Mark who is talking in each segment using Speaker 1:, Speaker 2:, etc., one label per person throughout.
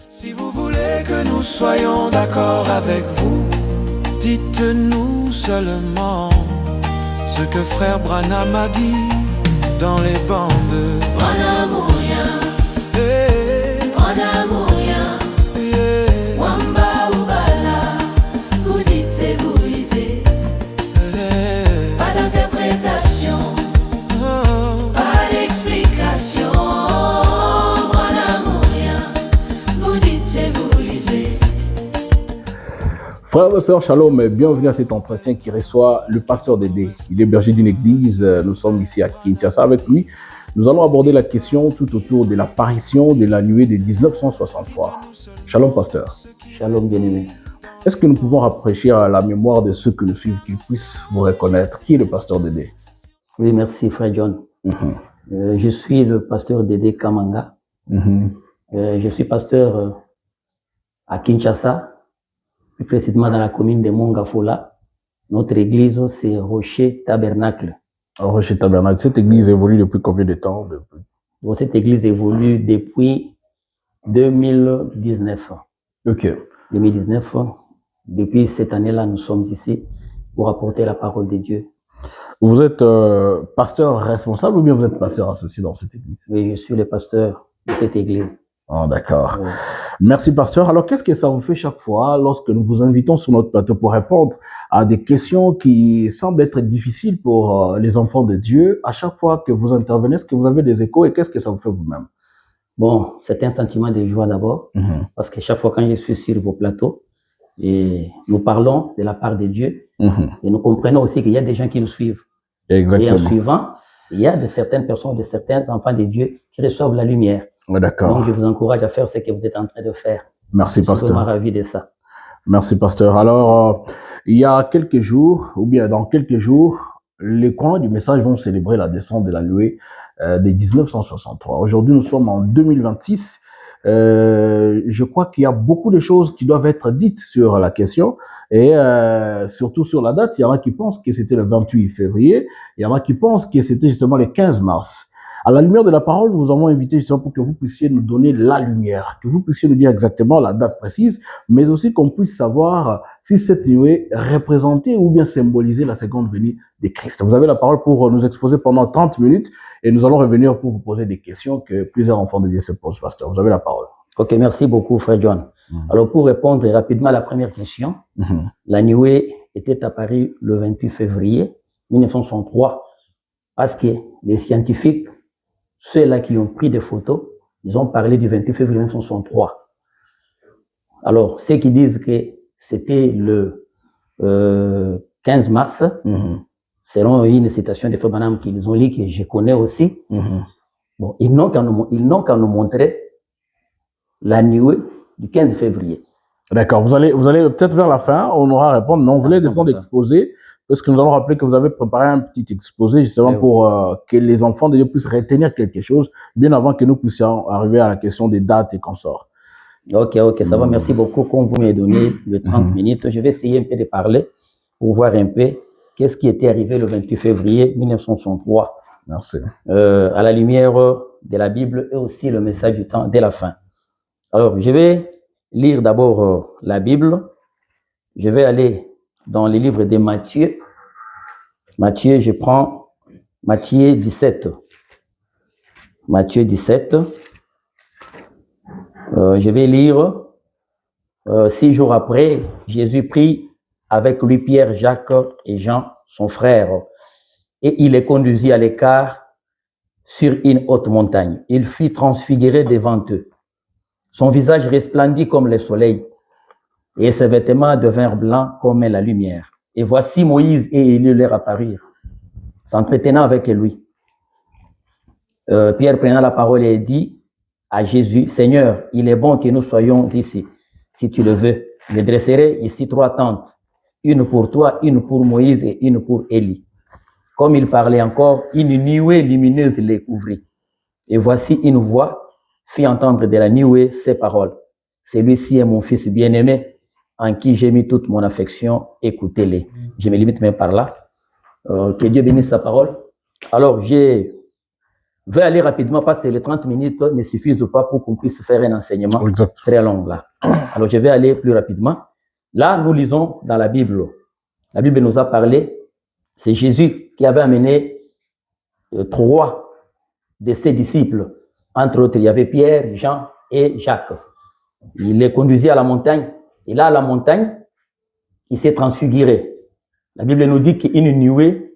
Speaker 1: Si vous voulez que nous soyons d'accord avec vous, dites-nous seulement ce que frère Branham a dit dans les bandes. Hey, yeah,
Speaker 2: Wamba ou Bala, vous dites et vous lisez,
Speaker 1: hey,
Speaker 2: pas d'interprétation,
Speaker 1: oh,
Speaker 2: pas d'explication. Branham ou rien, vous dites et vous lisez.
Speaker 3: Frères et sœurs, shalom et bienvenue à cet entretien qui reçoit le pasteur Dédé. Il est berger d'une église, nous sommes ici à Kinshasa avec lui. Nous allons aborder la question tout autour de l'apparition de la nuée de 1963. Shalom pasteur.
Speaker 4: Shalom bien-aimé.
Speaker 3: Est-ce que nous pouvons rafraîchir à la mémoire de ceux que nous suivent, qu'ils puissent vous reconnaître? Qui est le pasteur Dédé?
Speaker 4: Oui, merci frère John. Je suis le pasteur Dédé Kamanga. Je suis pasteur à Kinshasa, plus précisément dans la commune de Mongafola. Notre église, c'est Rocher Tabernacle.
Speaker 3: Rocher Tabernacle, cette église évolue depuis combien de temps?
Speaker 4: Bon, cette église évolue depuis 2019.
Speaker 3: Ok.
Speaker 4: 2019, depuis cette année-là, nous sommes ici pour apporter la parole de Dieu.
Speaker 3: Vous êtes pasteur responsable ou bien vous êtes pasteur associé dans cette église?
Speaker 4: Oui, je suis le pasteur de cette église.
Speaker 3: Oh, d'accord. Merci, pasteur. Alors, qu'est-ce que ça vous fait chaque fois lorsque nous vous invitons sur notre plateau pour répondre à des questions qui semblent être difficiles pour les enfants de Dieu? À chaque fois que vous intervenez, est-ce que vous avez des échos et qu'est-ce que ça vous fait vous-même?
Speaker 4: Bon, c'est un sentiment de joie d'abord, parce que chaque fois quand je suis sur vos plateaux, et nous parlons de la part de Dieu, et nous comprenons aussi qu'il y a des gens qui nous suivent.
Speaker 3: Exactement.
Speaker 4: Et en suivant, il y a de certaines personnes, de certains enfants de Dieu qui reçoivent la lumière.
Speaker 3: Ouais, d'accord.
Speaker 4: Donc, je vous encourage à faire ce que vous êtes en train de faire.
Speaker 3: Merci,
Speaker 4: Je suis vraiment
Speaker 3: pasteur.
Speaker 4: ravi de ça.
Speaker 3: Merci, pasteur. Alors, il y a quelques jours, ou bien dans quelques jours, les croyants du message vont célébrer la descente de la nuée de 1963. Aujourd'hui, nous sommes en 2026. Je crois qu'il y a beaucoup de choses qui doivent être dites sur la question et surtout sur la date. Il y en a qui pensent que c'était le 28 février, il y en a qui pensent que c'était justement le 15 mars. À la lumière de la parole, nous vous avons invité justement pour que vous puissiez nous donner la lumière, que vous puissiez nous dire exactement la date précise, mais aussi qu'on puisse savoir si cette nuée représentait ou bien symbolisait la seconde venue de Christ. Vous avez la parole pour nous exposer pendant 30 minutes et nous allons revenir pour vous poser des questions que plusieurs enfants de Dieu se posent, pasteur. Vous avez la parole.
Speaker 4: Ok, merci beaucoup, frère John. Alors, pour répondre rapidement à la première question, la nuée était apparue le 28 février 1963 parce que les scientifiques, ceux-là qui ont pris des photos, ils ont parlé du 28 février 1963. Alors, ceux qui disent que c'était le 15 mars, selon une citation de Frère Branham qu'ils ont lu, que je connais aussi, bon, ils n'ont qu'à nous montrer la nuée du 15 février.
Speaker 3: D'accord, vous allez peut-être vers la fin, on aura à répondre, mais on voulait descendre exposer, parce que nous allons rappeler que vous avez préparé un petit exposé justement pour que les enfants de Dieu puissent retenir quelque chose, bien avant que nous puissions arriver à la question des dates et consorts.
Speaker 4: Ok, ça va, merci beaucoup. Comme vous m'avez donné le 30 minutes, je vais essayer un peu de parler pour voir un peu qu'est-ce qui était arrivé le 28 février 1963.
Speaker 3: Merci.
Speaker 4: À la lumière de la Bible et aussi le message du temps dès la fin. Alors, je vais lire d'abord la Bible. Je vais aller dans les livres de Matthieu. Matthieu, je prends Matthieu 17. Matthieu 17. Je vais lire 6 jours après, Jésus prit avec lui Pierre, Jacques et Jean, son frère, et il les conduisit à l'écart sur une haute montagne. Il fut transfiguré devant eux. Son visage resplendit comme le soleil, et ses vêtements devinrent blancs comme la lumière. Et voici Moïse et Élie leur apparurent, s'entretenant avec lui. Pierre prenant la parole et dit à Jésus, « Seigneur, il est bon que nous soyons ici. Si tu le veux, je dresserai ici 3 tentes, une pour toi, une pour Moïse et une pour Élie. » Comme il parlait encore, une nuée lumineuse les couvrit. Et voici une voix fit entendre de la nuée ces paroles. « Celui-ci est mon fils bien-aimé, en qui j'ai mis toute mon affection, écoutez-les. » Je me limite même par là. Que Dieu bénisse sa parole. Alors, j'ai vais aller rapidement parce que les 30 minutes ne suffisent pas pour qu'on puisse faire un enseignement très long là. Alors, je vais aller plus rapidement. Là, nous lisons dans la Bible. La Bible nous a parlé, c'est Jésus qui avait amené 3 de ses disciples. Entre autres, il y avait Pierre, Jean et Jacques. Il les conduisit à la montagne. Et là, à la montagne, il s'est transfiguré. La Bible nous dit qu'une nuée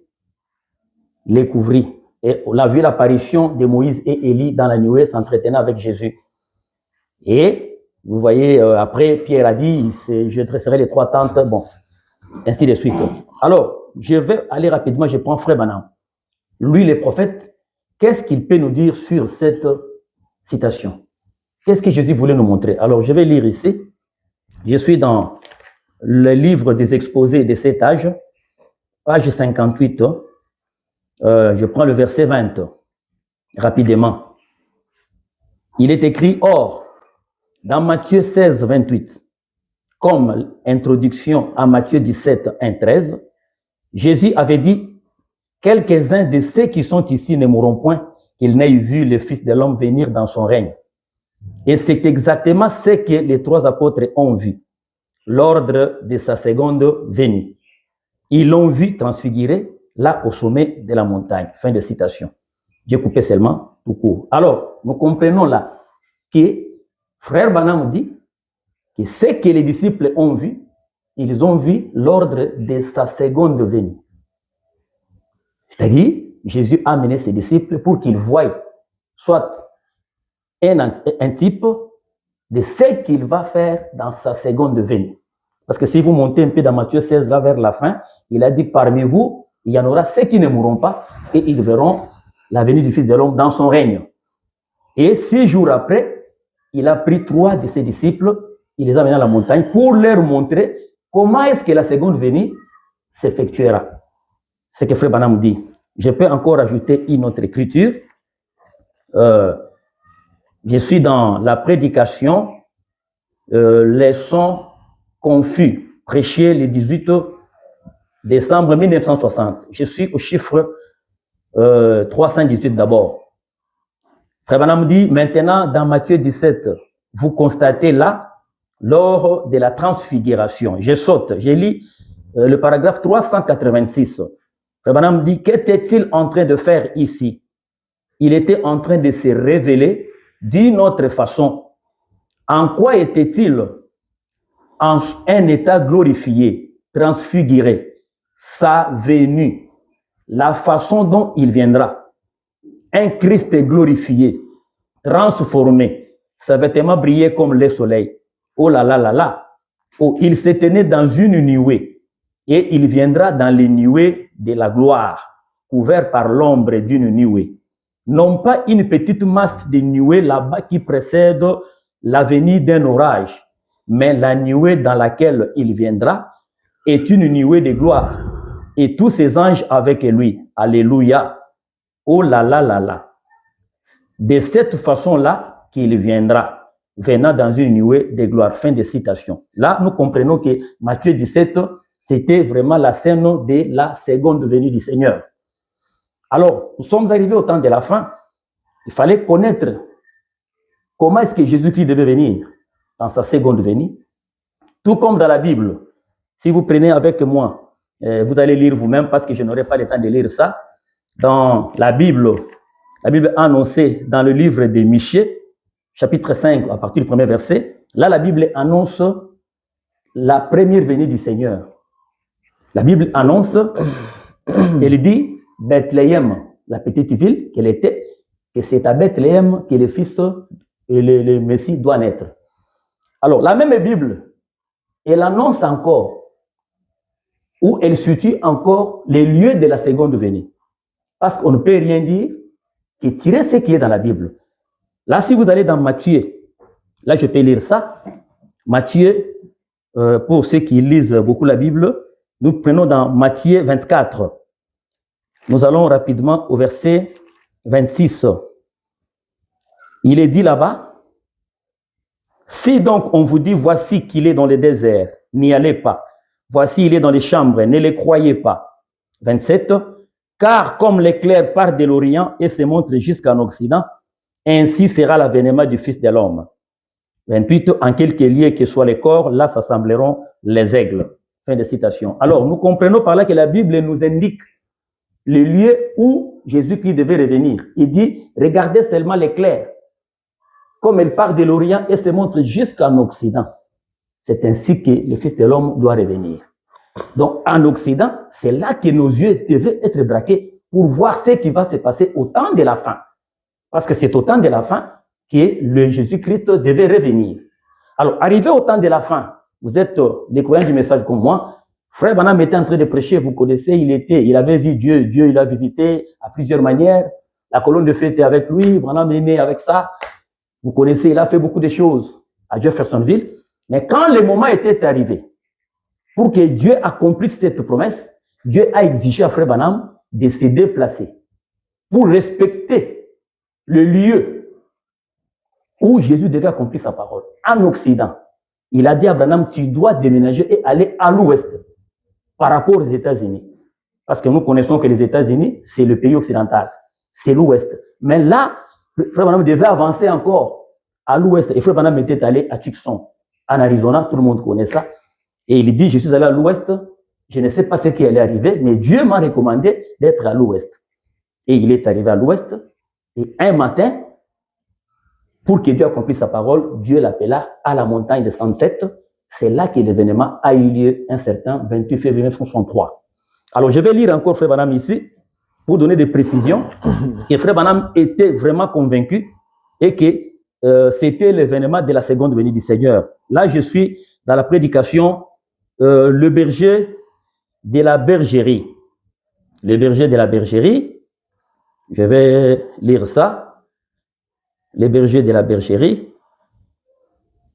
Speaker 4: les couvrit. Et on a vu l'apparition de Moïse et Élie dans la nuée s'entretenant avec Jésus. Et vous voyez, après, Pierre a dit, je dresserai les 3 tentes, bon, ainsi de suite. Alors, je vais aller rapidement, je prends Frère Branham. Lui, le prophète, qu'est-ce qu'il peut nous dire sur cette citation? Qu'est-ce que Jésus voulait nous montrer? Alors, je vais lire ici. Je suis dans le livre des exposés de cet âge, page 58. Je prends le verset 20, rapidement. Il est écrit, or, dans Matthieu 16, 28, comme introduction à Matthieu 17, 1, 13, Jésus avait dit, quelques-uns de ceux qui sont ici ne mourront point, qu'ils n'aient vu le Fils de l'homme venir dans son règne. Et c'est exactement ce que les 3 apôtres ont vu, l'ordre de sa seconde venue. Ils l'ont vu transfiguré, là au sommet de la montagne. Fin de citation. J'ai coupé seulement tout court. Alors, nous comprenons là que Frère Branham dit que ce que les disciples ont vu, ils ont vu l'ordre de sa seconde venue. C'est-à-dire, Jésus a amené ses disciples pour qu'ils voient soit un type de ce qu'il va faire dans sa seconde venue. Parce que si vous montez un peu dans Matthieu 16, là vers la fin, il a dit, parmi vous, il y en aura ceux qui ne mourront pas et ils verront la venue du Fils de l'homme dans son règne. Et 6 jours après, il a pris 3 de ses disciples, il les a amenés à la montagne pour leur montrer comment est-ce que la seconde venue s'effectuera. C'est ce que Frère Branham dit. Je peux encore ajouter une autre écriture. Je suis dans la prédication, leçon confus, prêché le 18 décembre 1960. Je suis au chiffre 318 d'abord. Frère Branham dit, maintenant dans Matthieu 17, vous constatez là, lors de la transfiguration. Je saute, je lis le paragraphe 386. Frère Branham dit, qu'était-il en train de faire ici? Il était en train de se révéler d'une autre façon. En quoi était-il? En un état glorifié, transfiguré, sa venue, la façon dont il viendra. Un Christ glorifié, transformé, sa vêtement brillait comme le soleil. Oh là là là là. Oh, il se tenait dans une nuée et il viendra dans les nuées de la gloire, couvert par l'ombre d'une nuée. Non pas une petite masse de nuées là-bas qui précède la venue d'un orage, mais la nuée dans laquelle il viendra est une nuée de gloire. Et tous ses anges avec lui. Alléluia. Oh là là là là. De cette façon-là qu'il viendra, venant dans une nuée de gloire. Fin de citation. Là, nous comprenons que Matthieu 17, c'était vraiment la scène de la seconde venue du Seigneur. Alors, nous sommes arrivés au temps de la fin. Il fallait connaître comment est-ce que Jésus-Christ devait venir dans sa seconde venue. Tout comme dans la Bible. Si vous prenez avec moi, vous allez lire vous-même parce que je n'aurai pas le temps de lire ça. Dans la Bible annoncée dans le livre de Michée, chapitre 5, à partir du premier verset, là, la Bible annonce la première venue du Seigneur. La Bible annonce, elle dit, Bethléem, la petite ville qu'elle était, que c'est à Bethléem que le Fils et le Messie doit naître. Alors, la même Bible, elle annonce encore, où elle situe encore les lieux de la seconde venue. Parce qu'on ne peut rien dire que tirer ce qui est dans la Bible. Là, si vous allez dans Matthieu, là, je peux lire ça. Matthieu, pour ceux qui lisent beaucoup la Bible, nous prenons dans Matthieu 24. Nous allons rapidement au verset 26. Il est dit là-bas, si donc on vous dit, voici qu'il est dans le désert, n'y allez pas. Voici, il est dans les chambres, ne les croyez pas. 27. Car comme l'éclair part de l'Orient et se montre jusqu'en Occident, ainsi sera l'avènement du Fils de l'homme. 28. En quelque lieu que soient les corps, là s'assembleront les aigles. Fin de citation. Alors, nous comprenons par là que la Bible nous indique le lieu où Jésus-Christ devait revenir. Il dit, regardez seulement l'éclair, comme elle part de l'Orient et se montre jusqu'en Occident. C'est ainsi que le Fils de l'homme doit revenir. Donc, en Occident, c'est là que nos yeux devaient être braqués pour voir ce qui va se passer au temps de la fin. Parce que c'est au temps de la fin que le Jésus-Christ devait revenir. Alors, arrivé au temps de la fin, vous êtes les croyants du message comme moi, Frère Branham était en train de prêcher, vous connaissez, il avait vu Dieu, Dieu il l'a visité à plusieurs manières, la colonne de feu était avec lui, Branham est né avec ça, vous connaissez, il a fait beaucoup de choses à Jeffersonville, mais quand le moment était arrivé, pour que Dieu accomplisse cette promesse, Dieu a exigé à Frère Branham de se déplacer pour respecter le lieu où Jésus devait accomplir sa parole, en Occident. Il a dit à Branham, tu dois déménager et aller à l'ouest par rapport aux États-Unis. Parce que nous connaissons que les États-Unis, c'est le pays occidental, c'est l'ouest. Mais là, Frère Branham devait avancer encore à l'ouest. Et Frère Branham était allé à Tucson, en Arizona, tout le monde connaît ça. Et il dit, je suis allé à l'ouest, je ne sais pas ce qui allait arriver, mais Dieu m'a recommandé d'être à l'ouest. Et il est arrivé à l'ouest, et un matin, pour que Dieu accomplisse sa parole, Dieu l'appela à la montagne de Sunset. C'est là que l'événement a eu lieu un certain 28 février 1963. Alors, je vais lire encore Frère Branham ici, pour donner des précisions, que Frère Branham était vraiment convaincu et que c'était l'événement de la seconde venue du Seigneur. Là, je suis dans la prédication le berger de la bergerie. Le berger de la bergerie, je vais lire ça. Les bergers de la bergerie.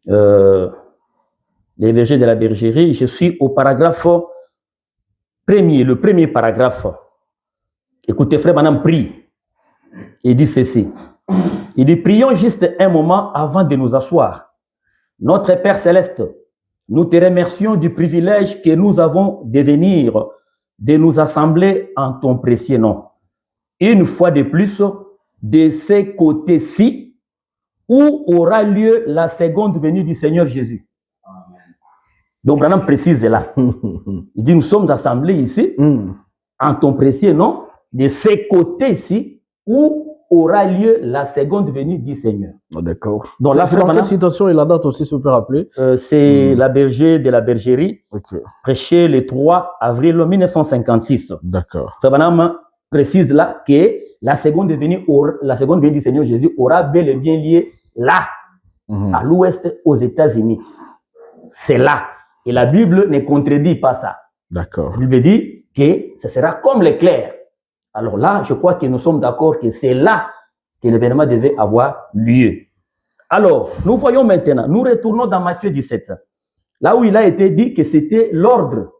Speaker 4: Les bergers de la bergerie, je suis au paragraphe premier, le premier paragraphe. Écoutez, Frère Branham prie. Il dit ceci. Il dit, prions juste un moment avant de nous asseoir. Notre Père Céleste, nous te remercions du privilège que nous avons de venir, de nous assembler en ton précieux nom. Une fois de plus, de ces côtés-ci, où aura lieu la seconde venue du Seigneur Jésus. Amen. Donc, Branham précise là. Il dit, nous sommes assemblés ici, en ton précieux nom, de ces côtés-ci, où aura lieu la seconde venue du Seigneur.
Speaker 3: Oh, d'accord.
Speaker 4: Donc là,
Speaker 3: c'est dans quelle citation et la date aussi, si vous pouvez rappeler?
Speaker 4: C'est la berger de la bergerie, prêché le 3 avril 1956.
Speaker 3: D'accord.
Speaker 4: Frère Branham précise là que la seconde venue du Seigneur Jésus aura bel et bien lieu là, à l'ouest, aux États-Unis. C'est là. Et la Bible ne contredit pas ça.
Speaker 3: D'accord.
Speaker 4: La Bible dit que ce sera comme l'éclair. Alors là, je crois que nous sommes d'accord que c'est là que l'événement devait avoir lieu. Alors, nous voyons maintenant, nous retournons dans Matthieu 17, là où il a été dit que c'était l'ordre,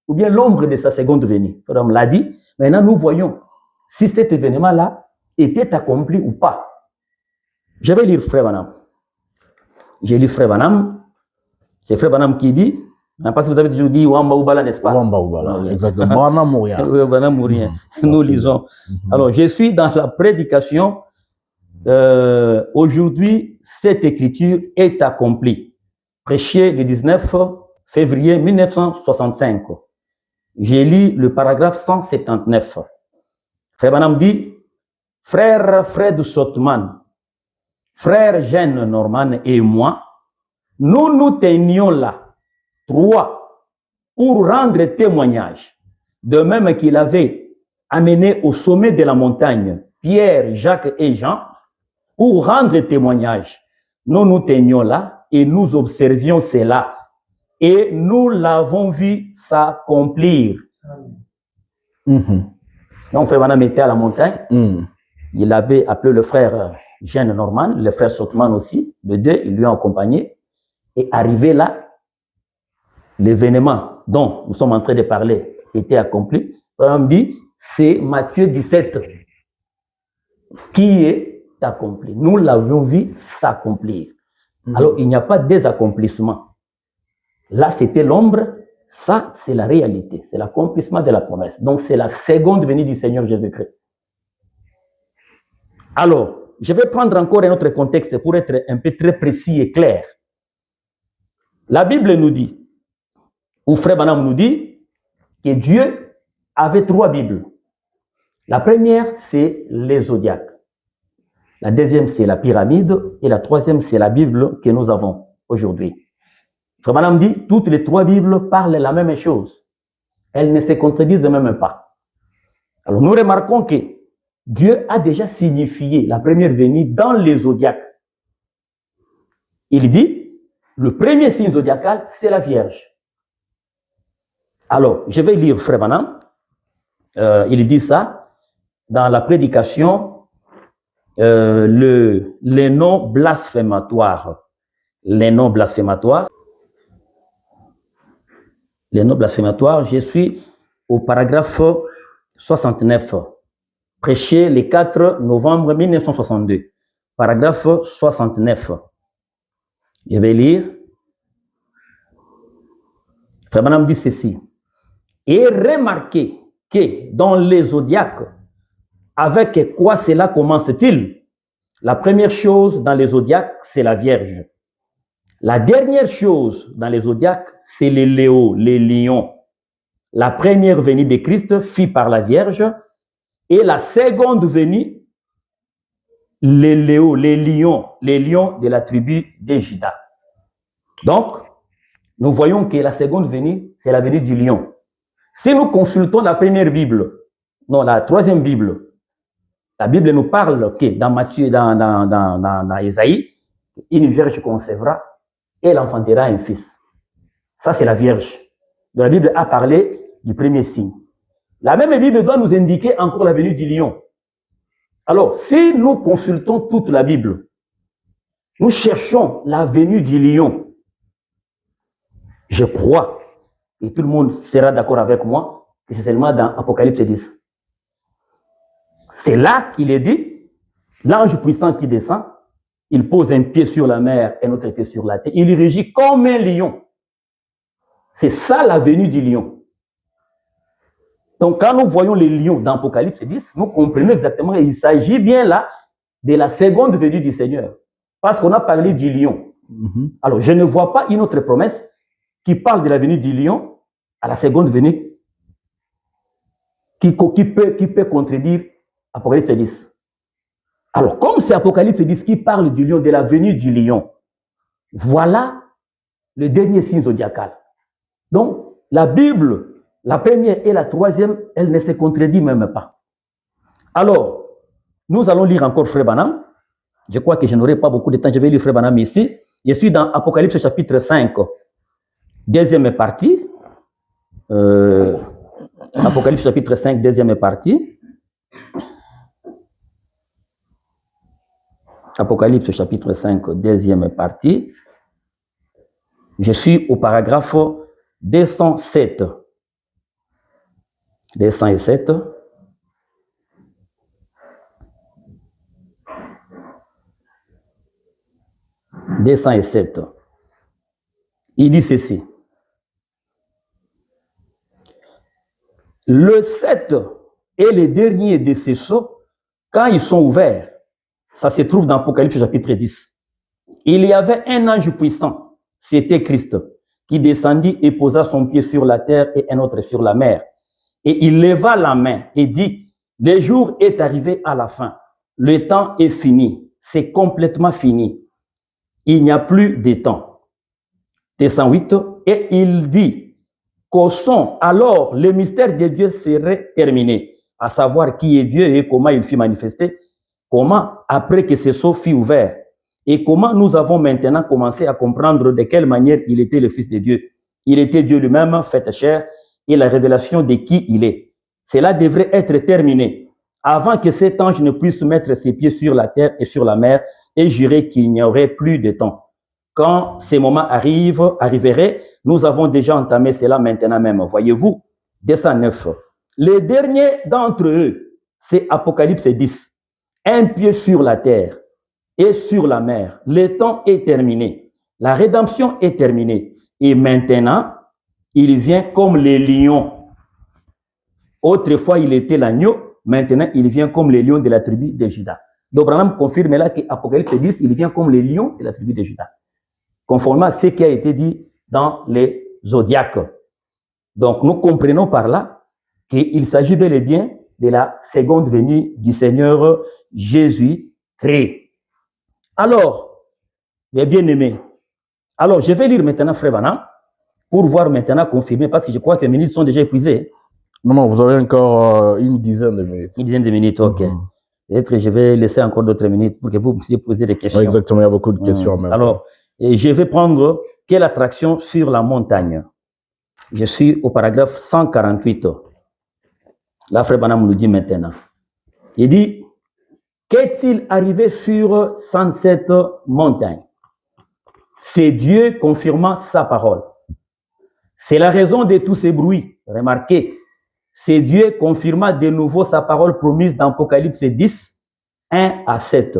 Speaker 4: ou bien l'ombre de sa seconde venue. On l'a dit. Maintenant, nous voyons si cet événement-là était accompli ou pas. Je vais lire Frère Branham. J'ai lu Frère Branham. C'est Frère Branham qui dit, parce que vous avez toujours dit Wamba Oubala, n'est-ce pas?
Speaker 3: Wamba Oubala, exactement. Branham Mourien.
Speaker 4: Branham Mourien. Nous lisons. Alors, je suis dans la prédication. Aujourd'hui, cette écriture est accomplie. Prêché le 19 février 1965. J'ai lu le paragraphe 179. Frère Branham dit, frère Fred Sotman, frère Jeanne Norman et moi, nous nous tenions là, 3, pour rendre témoignage. De même qu'il avait amené au sommet de la montagne Pierre, Jacques et Jean, pour rendre témoignage. Nous nous tenions là et nous observions cela. Et nous l'avons vu s'accomplir. Donc, Frère Branham était à la montagne. Il avait appelé le frère Jeanne Norman, le frère Sotman aussi. Les deux, ils lui ont accompagné. Et arrivé là, l'événement dont nous sommes en train de parler était accompli. Frère Branham dit, c'est Matthieu 17 qui est accompli. Nous l'avions vu s'accomplir. Alors, il n'y a pas de désaccomplissement. Là, c'était l'ombre Ça, c'est la réalité, c'est l'accomplissement de la promesse. Donc, c'est la seconde venue du Seigneur Jésus-Christ. Alors, je vais prendre encore un autre contexte pour être un peu très précis et clair. La Bible nous dit, ou Frère Branham nous dit, que Dieu avait 3 Bibles. La première, c'est les zodiaques. La deuxième, c'est la pyramide. Et la troisième, c'est la Bible que nous avons aujourd'hui. Frère Branham dit, toutes les 3 Bibles parlent la même chose. Elles ne se contredisent même pas. Alors, nous remarquons que Dieu a déjà signifié la première venue dans les zodiaques. Il dit, le premier signe zodiacal, c'est la Vierge. Alors, je vais lire Frère Branham. Il dit ça dans la prédication, les noms blasphématoires. Les noms blasphématoires. Les noms blasphématoires, je suis au paragraphe 69, prêché le 4 novembre 1962. Paragraphe 69. Je vais lire. Frère Branham dit ceci. Et remarquez que dans les zodiaques, avec quoi cela commence-t-il? La première chose dans les zodiaques, c'est la Vierge. La dernière chose dans les zodiaques, c'est les léos, les lions. La première venue de Christ fut par la Vierge et la seconde venue, les léos, les lions de la tribu de Juda. Donc, nous voyons que la seconde venue, c'est la venue du lion. Si nous consultons la première Bible, non, la troisième Bible, la Bible nous parle que dans Matthieu, dans Ésaïe, une vierge concevra et elle enfantera un fils. Ça, c'est la Vierge. Donc, la Bible a parlé du premier signe. La même Bible doit nous indiquer encore la venue du lion. Alors, si nous consultons toute la Bible, nous cherchons la venue du lion. Je crois, et tout le monde sera d'accord avec moi, que c'est seulement dans Apocalypse 10. C'est là qu'il est dit, l'ange puissant qui descend, il pose un pied sur la mer et un autre pied sur la terre. Il rugit comme un lion. C'est ça la venue du lion. Donc, quand nous voyons les lions dans Apocalypse 10, nous comprenons exactement qu'il s'agit bien là de la seconde venue du Seigneur. Parce qu'on a parlé du lion. Alors, je ne vois pas une autre promesse qui parle de la venue du lion à la seconde venue qui peut contredire Apocalypse 10. Alors, comme c'est Apocalypse 10 qui parle du lion, de la venue du lion, voilà le dernier signe zodiacal. Donc, la Bible, la première et la troisième, elle ne se contredit même pas. Alors, nous allons lire encore Frère Branham. Je crois que je n'aurai pas beaucoup de temps, je vais lire Frère Branham ici. Je suis dans Apocalypse chapitre 5, deuxième partie. Apocalypse chapitre 5, deuxième partie. Apocalypse chapitre 5, deuxième partie. Je suis au paragraphe 207. 207. Il dit ceci. Le 7 est le dernier de ces sceaux, quand ils sont ouverts. Ça se trouve dans Apocalypse chapitre 10. Il y avait un ange puissant, c'était Christ, qui descendit et posa son pied sur la terre et un autre sur la mer. Et il leva la main et dit, le jour est arrivé à la fin. Le temps est fini. C'est complètement fini. Il n'y a plus de temps. 208. Et il dit, qu'au son, alors le mystère de Dieu serait terminé, à savoir qui est Dieu et comment il fut manifesté, comment, après que ce sceau fut ouvert, et comment nous avons maintenant commencé à comprendre de quelle manière il était le Fils de Dieu. Il était Dieu lui-même, fait chair, et la révélation de qui il est. Cela devrait être terminé avant que cet ange ne puisse mettre ses pieds sur la terre et sur la mer et jurer qu'il n'y aurait plus de temps. Quand ces moments arriveraient, nous avons déjà entamé cela maintenant même. Voyez-vous, 209. Les derniers d'entre eux, c'est Apocalypse 10. Un pied sur la terre et sur la mer. Le temps est terminé. La rédemption est terminée. Et maintenant, il vient comme les lions. Autrefois, il était l'agneau, maintenant, il vient comme les lions de la tribu de Juda. Donc, Branham confirme là qu'Apocalypse 10, il vient comme les lions de la tribu de Juda, conformément à ce qui a été dit dans les zodiaques. Donc, nous comprenons par là qu'il s'agit bel et bien de la seconde venue du Seigneur Jésus-Christ. Alors, mes bien-aimés, alors je vais lire maintenant Frère Branham pour voir maintenant confirmer, parce que je crois que les minutes sont déjà épuisées.
Speaker 3: Non, vous avez encore une dizaine de minutes.
Speaker 4: Une dizaine de minutes, ok. Peut-être que je vais laisser encore d'autres minutes pour que vous puissiez poser des questions.
Speaker 3: Oui, exactement, il y a beaucoup de questions en même temps.
Speaker 4: Alors, je vais prendre quelle attraction sur la montagne. Je suis au paragraphe 148. Là, Frère Branham nous dit maintenant. Il dit, qu'est-il arrivé sur 107 montagnes? C'est Dieu confirmant sa parole. C'est la raison de tous ces bruits. Remarquez, c'est Dieu confirmant de nouveau sa parole promise dans Apocalypse 10, 1 à 7.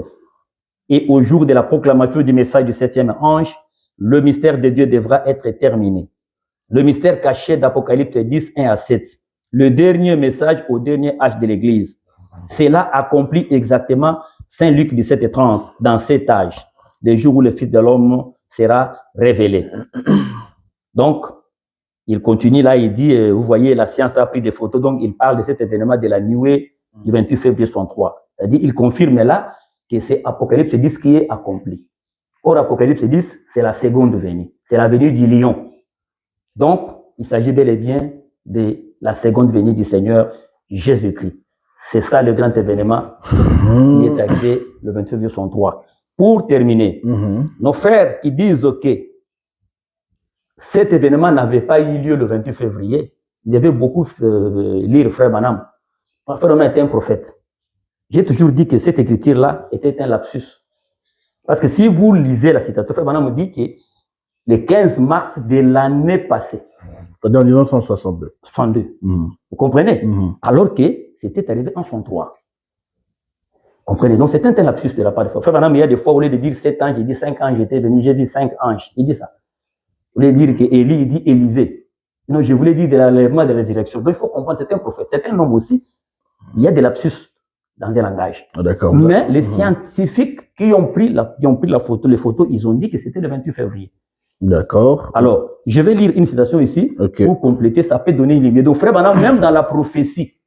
Speaker 4: Et au jour de la proclamation du message du septième ange, le mystère de Dieu devra être terminé. Le mystère caché d'Apocalypse 10, 1 à 7. Le dernier message au dernier âge de l'Église. Cela accomplit exactement Saint Luc 17 et 30 dans cet âge, le jour où le Fils de l'homme sera révélé. Donc, il continue là, il dit, vous voyez, la science a pris des photos, donc il parle de cet événement de la nuée du 28 février 63. C'est-à-dire, il confirme là que c'est Apocalypse 10 qui est accompli. Or, Apocalypse 10, c'est la seconde venue, c'est la venue du lion. Donc, il s'agit bel et bien de la seconde venue du Seigneur Jésus-Christ. C'est ça le grand événement qui est arrivé le 28 février 63. Pour terminer, nos frères qui disent que cet événement n'avait pas eu lieu le 28 février, il y avait beaucoup lire Frère Branham. Frère Branham était un prophète. J'ai toujours dit que cette écriture-là était un lapsus. Parce que si vous lisez la citation, Frère Branham dit que le 15 mars de l'année passée,
Speaker 3: c'est-à-dire en 1962.
Speaker 4: 62. Vous comprenez? Alors que c'était arrivé en 63. Vous comprenez? Donc c'était un lapsus de la part de Frère Branham. Il y a des fois, au lieu de dire 7 anges, il dit 5 anges, j'étais venu, j'ai vu 5 anges. Il dit ça. Vous voulez dire qu'Élie, il dit Élisée. Non, je voulais dire de l'enlèvement de la résurrection. Donc il faut comprendre, c'est un prophète, c'est un homme aussi. Il y a des lapsus dans un langage.
Speaker 3: Ah, d'accord.
Speaker 4: Mais les scientifiques qui ont pris la photo, les photos, ils ont dit que c'était le 28 février.
Speaker 3: D'accord.
Speaker 4: Alors, je vais lire une citation ici pour compléter, ça peut donner une ligne. Donc, Frère Branham, même dans la prophétie,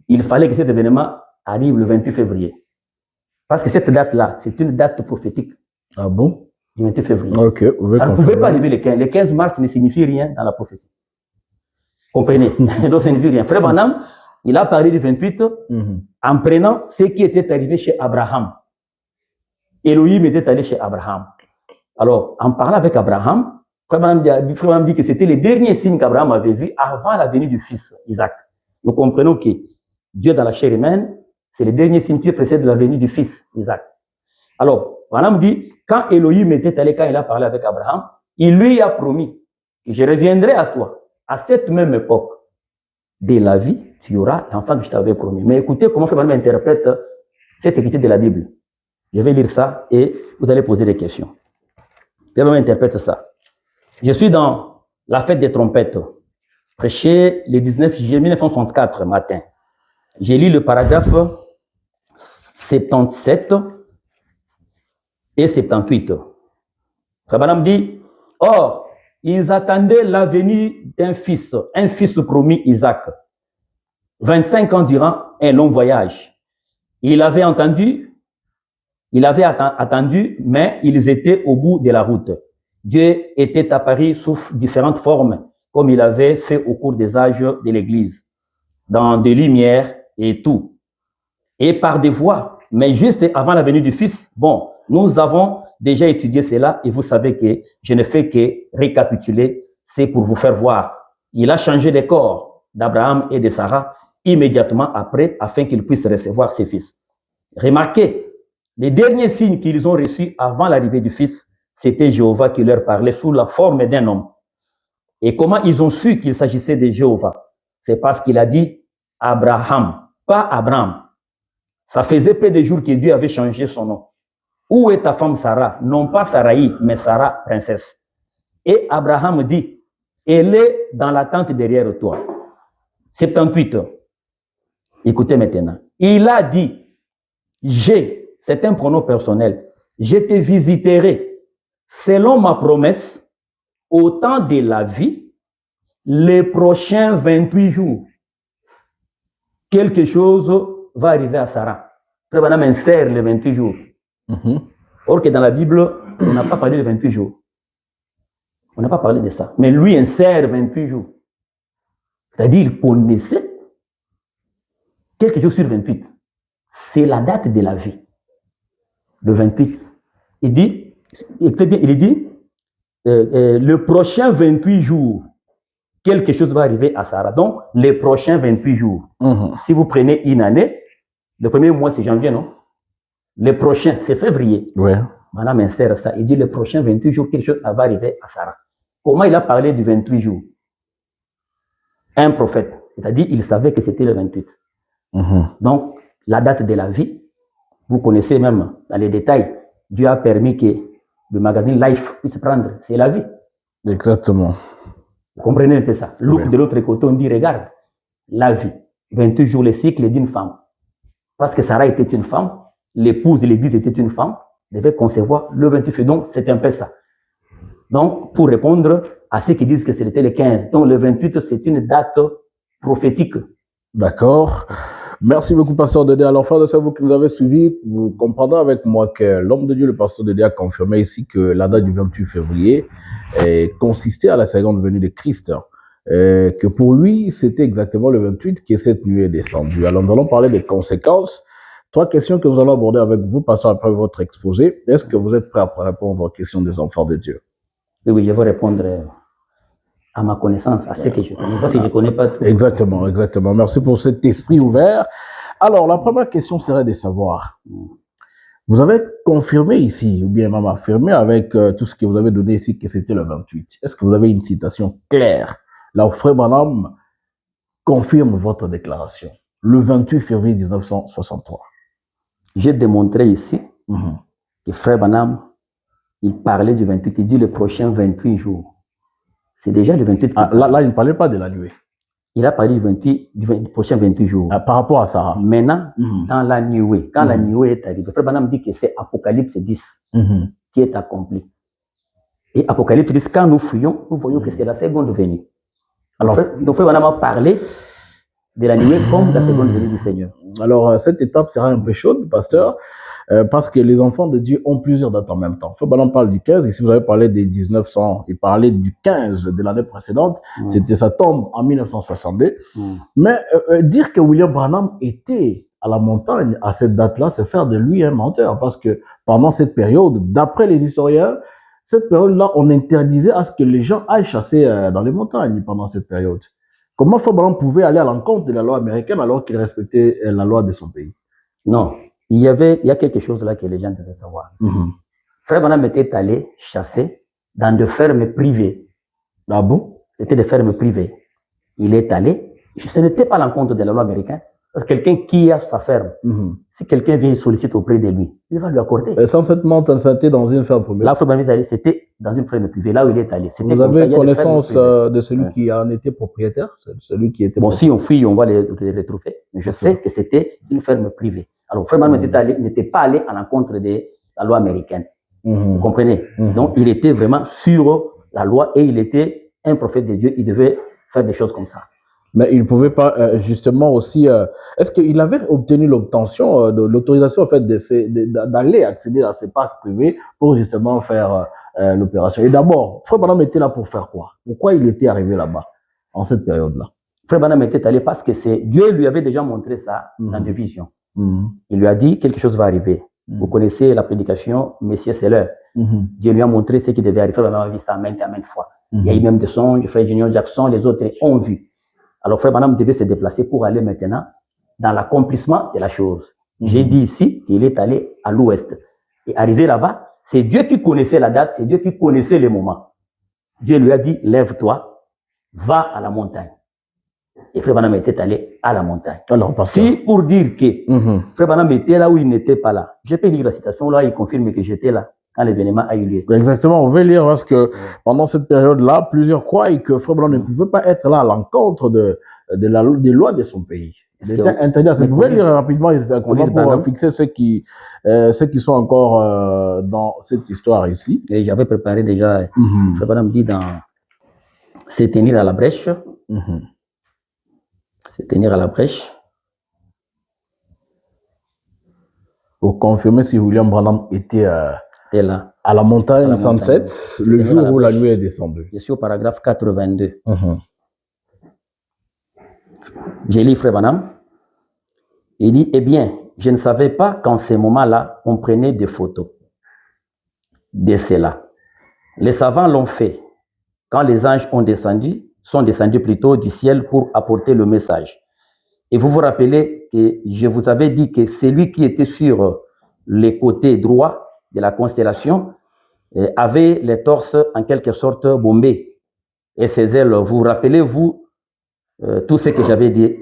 Speaker 4: il fallait que cet événement arrive le 28 février. Parce que cette date-là, c'est une date prophétique.
Speaker 3: Ah bon?
Speaker 4: Le 28 février.
Speaker 3: Ok.
Speaker 4: Ça ne pouvait pas arriver le 15. Le 15 mars ne signifie rien dans la prophétie. Comprenez? Donc, ça ne signifie rien. Frère Branham, il a parlé du 28 en prenant ce qui était arrivé chez Abraham. Elohim était allé chez Abraham. Alors, en parlant avec Abraham, Frère Branham dit que c'était les derniers signes qu'Abraham avait vus avant la venue du fils Isaac. Nous comprenons que Dieu dans la chair humaine, c'est les derniers signes qui précèdent la venue du fils Isaac. Alors, Branham dit, quand Elohim était allé, quand il a parlé avec Abraham, il lui a promis que je reviendrai à toi, à cette même époque de la vie, tu auras l'enfant que je t'avais promis. Mais écoutez comment Frère Branham interprète cette écriture de la Bible. Je vais lire ça et vous allez poser des questions. Frère Branham interprète ça. Je suis dans la fête des trompettes, prêché le 19 juillet 1964 matin. J'ai lu le paragraphe 77 et 78. Frère Branham dit, or, ils attendaient la venue d'un fils, un fils promis, Isaac. 25 ans durant un long voyage. Il avait attendu, mais ils étaient au bout de la route. Dieu était apparu sous différentes formes, comme il avait fait au cours des âges de l'Église, dans des lumières et tout, et par des voix. Mais juste avant la venue du Fils, bon, nous avons déjà étudié cela et vous savez que je ne fais que récapituler, c'est pour vous faire voir. Il a changé les corps d'Abraham et de Sarah immédiatement après, afin qu'ils puissent recevoir ses fils. Remarquez, les derniers signes qu'ils ont reçus avant l'arrivée du Fils, c'était Jéhovah qui leur parlait sous la forme d'un homme. Et comment ils ont su qu'il s'agissait de Jéhovah? C'est parce qu'il a dit Abraham, pas Abraham. Ça faisait peu de jours que Dieu avait changé son nom. Où est ta femme Sarah? Non pas Saraï, mais Sarah, princesse. Et Abraham dit, Elle est dans la tente derrière toi. 78. Écoutez maintenant. Il a dit, c'est un pronom personnel, je te visiterai selon ma promesse au temps de la vie, les prochains 28 jours. Quelque chose va arriver à Sarah. Frère Branham insère les 28 jours. Or que dans la Bible, on n'a pas parlé de 28 jours. On n'a pas parlé de ça. Mais lui insère 28 jours. C'est-à-dire qu'il connaissait quelque chose sur 28. C'est la date de la vie. Le 28. Il dit, le prochain 28 jours, quelque chose va arriver à Sarah. Donc, les prochains 28 jours. Si vous prenez une année, le premier mois, c'est janvier, non? Le prochain, c'est février.
Speaker 3: Ouais.
Speaker 4: Madame insère ça. Il dit, le prochain 28 jours, quelque chose va arriver à Sarah. Comment il a parlé du 28 jours? Un prophète. C'est-à-dire, il savait que c'était le 28. Donc, la date de la vie, vous connaissez même dans les détails, Dieu a permis que le magazine Life puisse prendre. C'est la vie.
Speaker 3: Exactement.
Speaker 4: Vous comprenez un peu ça? Look, de l'autre côté, on dit, regarde, la vie. 28 jours, le cycle d'une femme. Parce que Sarah était une femme, l'épouse de l'église était une femme, devait concevoir le 28 février. Donc, c'est un peu ça. Donc, pour répondre à ceux qui disent que c'était le 15, donc le 28, c'est une date prophétique.
Speaker 3: D'accord. Merci beaucoup, pasteur Dédé. Alors, frère de ça, vous qui nous avez suivis, vous comprendrez avec moi que l'homme de Dieu, le pasteur Dédé, a confirmé ici que la date du 28 février consistait à la seconde venue de Christ. Que pour lui, c'était exactement le 28 que cette nuit est descendue. Alors, nous allons parler des conséquences. 3 questions que nous allons aborder avec vous, pasteur, après votre exposé. Est-ce que vous êtes prêt à répondre aux questions des enfants de Dieu?
Speaker 4: Oui, je vais répondre à ma connaissance, à ce que je connais. Parce que je ne connais pas tout.
Speaker 3: Exactement, exactement. Merci pour cet esprit ouvert. Alors, la première question serait de savoir, vous avez confirmé ici, ou bien même affirmé avec tout ce que vous avez donné ici, que c'était le 28. Est-ce que vous avez une citation claire, là où Frère Branham confirme votre déclaration, le 28 février 1963?
Speaker 4: J'ai démontré ici que Frère Branham, il parlait du 28, il dit le prochain 28 jours. C'est déjà le 28.
Speaker 3: Là, il ne parlait pas de la nuée.
Speaker 4: Il a parlé du prochain 28 jours.
Speaker 3: Par rapport à Sarah.
Speaker 4: Maintenant, dans la nuée, quand la nuée est arrivée, Frère Branham dit que c'est Apocalypse 10 qui est accompli. Et Apocalypse 10, quand nous fouillons, nous voyons que c'est la seconde venue. Alors, Frère Branham a parlé de la nuée comme la seconde venue du Seigneur.
Speaker 3: Alors, cette étape sera un peu chaude, pasteur, parce que les enfants de Dieu ont plusieurs dates en même temps. Frère Branham parle du 15, ici vous avez parlé des 1900, il parlait du 15 de l'année précédente, c'était sa tombe en 1962. Mais dire que William Branham était à la montagne à cette date-là, c'est faire de lui un menteur, parce que pendant cette période, d'après les historiens, cette période-là, on interdisait à ce que les gens aillent chasser dans les montagnes pendant cette période. Comment Frère Branham pouvait aller à l'encontre de la loi américaine alors qu'il respectait la loi de son pays?
Speaker 4: Non, il y a quelque chose là que les gens devaient savoir. Frère Branham était allé chasser dans des fermes privées.
Speaker 3: Ah bon?
Speaker 4: C'était des fermes privées. Il est allé, ce n'était pas à l'encontre de la loi américaine, parce que quelqu'un qui a sa ferme, si quelqu'un vient solliciter auprès de lui, il va lui accorder.
Speaker 3: Et sans cette montagne, c'était dans une ferme privée.
Speaker 4: Là, Frère Branham est allé, c'était dans une ferme privée, là où il est allé.
Speaker 3: Vous avez connaissance de celui qui en était propriétaire? Celui qui était
Speaker 4: si on fouille, on va les retrouver. Mais je sais que c'était une ferme privée. Alors, Frère Branham n'était pas allé à l'encontre de la loi américaine. Vous comprenez? Donc, il était vraiment sur la loi et il était un prophète de Dieu. Il devait faire des choses comme ça.
Speaker 3: Mais il ne pouvait pas justement aussi... est-ce qu'il avait obtenu l'obtention de l'autorisation en fait, d'aller accéder à ces parcs privés pour justement faire l'opération? Et d'abord, Frère Branham était là pour faire quoi? Pourquoi il était arrivé là-bas en cette période-là?
Speaker 4: Frère Branham était allé parce que Dieu lui avait déjà montré ça dans des visions. Il lui a dit quelque chose va arriver. Vous connaissez la prédication, Messieurs, c'est l'heure. Dieu lui a montré ce qui devait arriver. Frère Branham a vu ça maintes et maintes fois. Il y a eu même des songes, Frère Junior Jackson, les autres ont vu. Alors, Frère Branham devait se déplacer pour aller maintenant dans l'accomplissement de la chose. J'ai dit ici qu'il est allé à l'ouest. Et arrivé là-bas, c'est Dieu qui connaissait la date, c'est Dieu qui connaissait le moment. Dieu lui a dit, lève-toi, va à la montagne. Et Frère Branham était allé à la montagne.
Speaker 3: Alors,
Speaker 4: si pour dire que Frère Branham était là où il n'était pas là, je peux lire la citation là, il confirme que j'étais là. quand l'événement a eu lieu.
Speaker 3: Exactement, on veut lire parce que pendant cette période-là, plusieurs croient que Frère Branham ne pouvait pas être là à l'encontre des lois de son pays. C'était interdit. Vous pouvez lire rapidement pour fixer ceux qui sont encore dans cette histoire ici.
Speaker 4: Et j'avais préparé déjà, Frère Branham dit dans Se tenir à la brèche. Se tenir à la brèche.
Speaker 3: Pour confirmer si William Branham était
Speaker 4: là,
Speaker 3: à la montagne 107, le jour où la nuit est descendue.
Speaker 4: Je suis au paragraphe 82. J'ai lu Frère Branham. Il dit, eh bien, je ne savais pas qu'en ces moments-là, on prenait des photos de cela. Les savants l'ont fait quand les anges sont descendus plutôt du ciel pour apporter le message. Et vous vous rappelez que je vous avais dit que celui qui était sur les côtés droits de la constellation avait les torses en quelque sorte bombés. Et ses ailes, vous rappelez-vous tout ce que j'avais dit,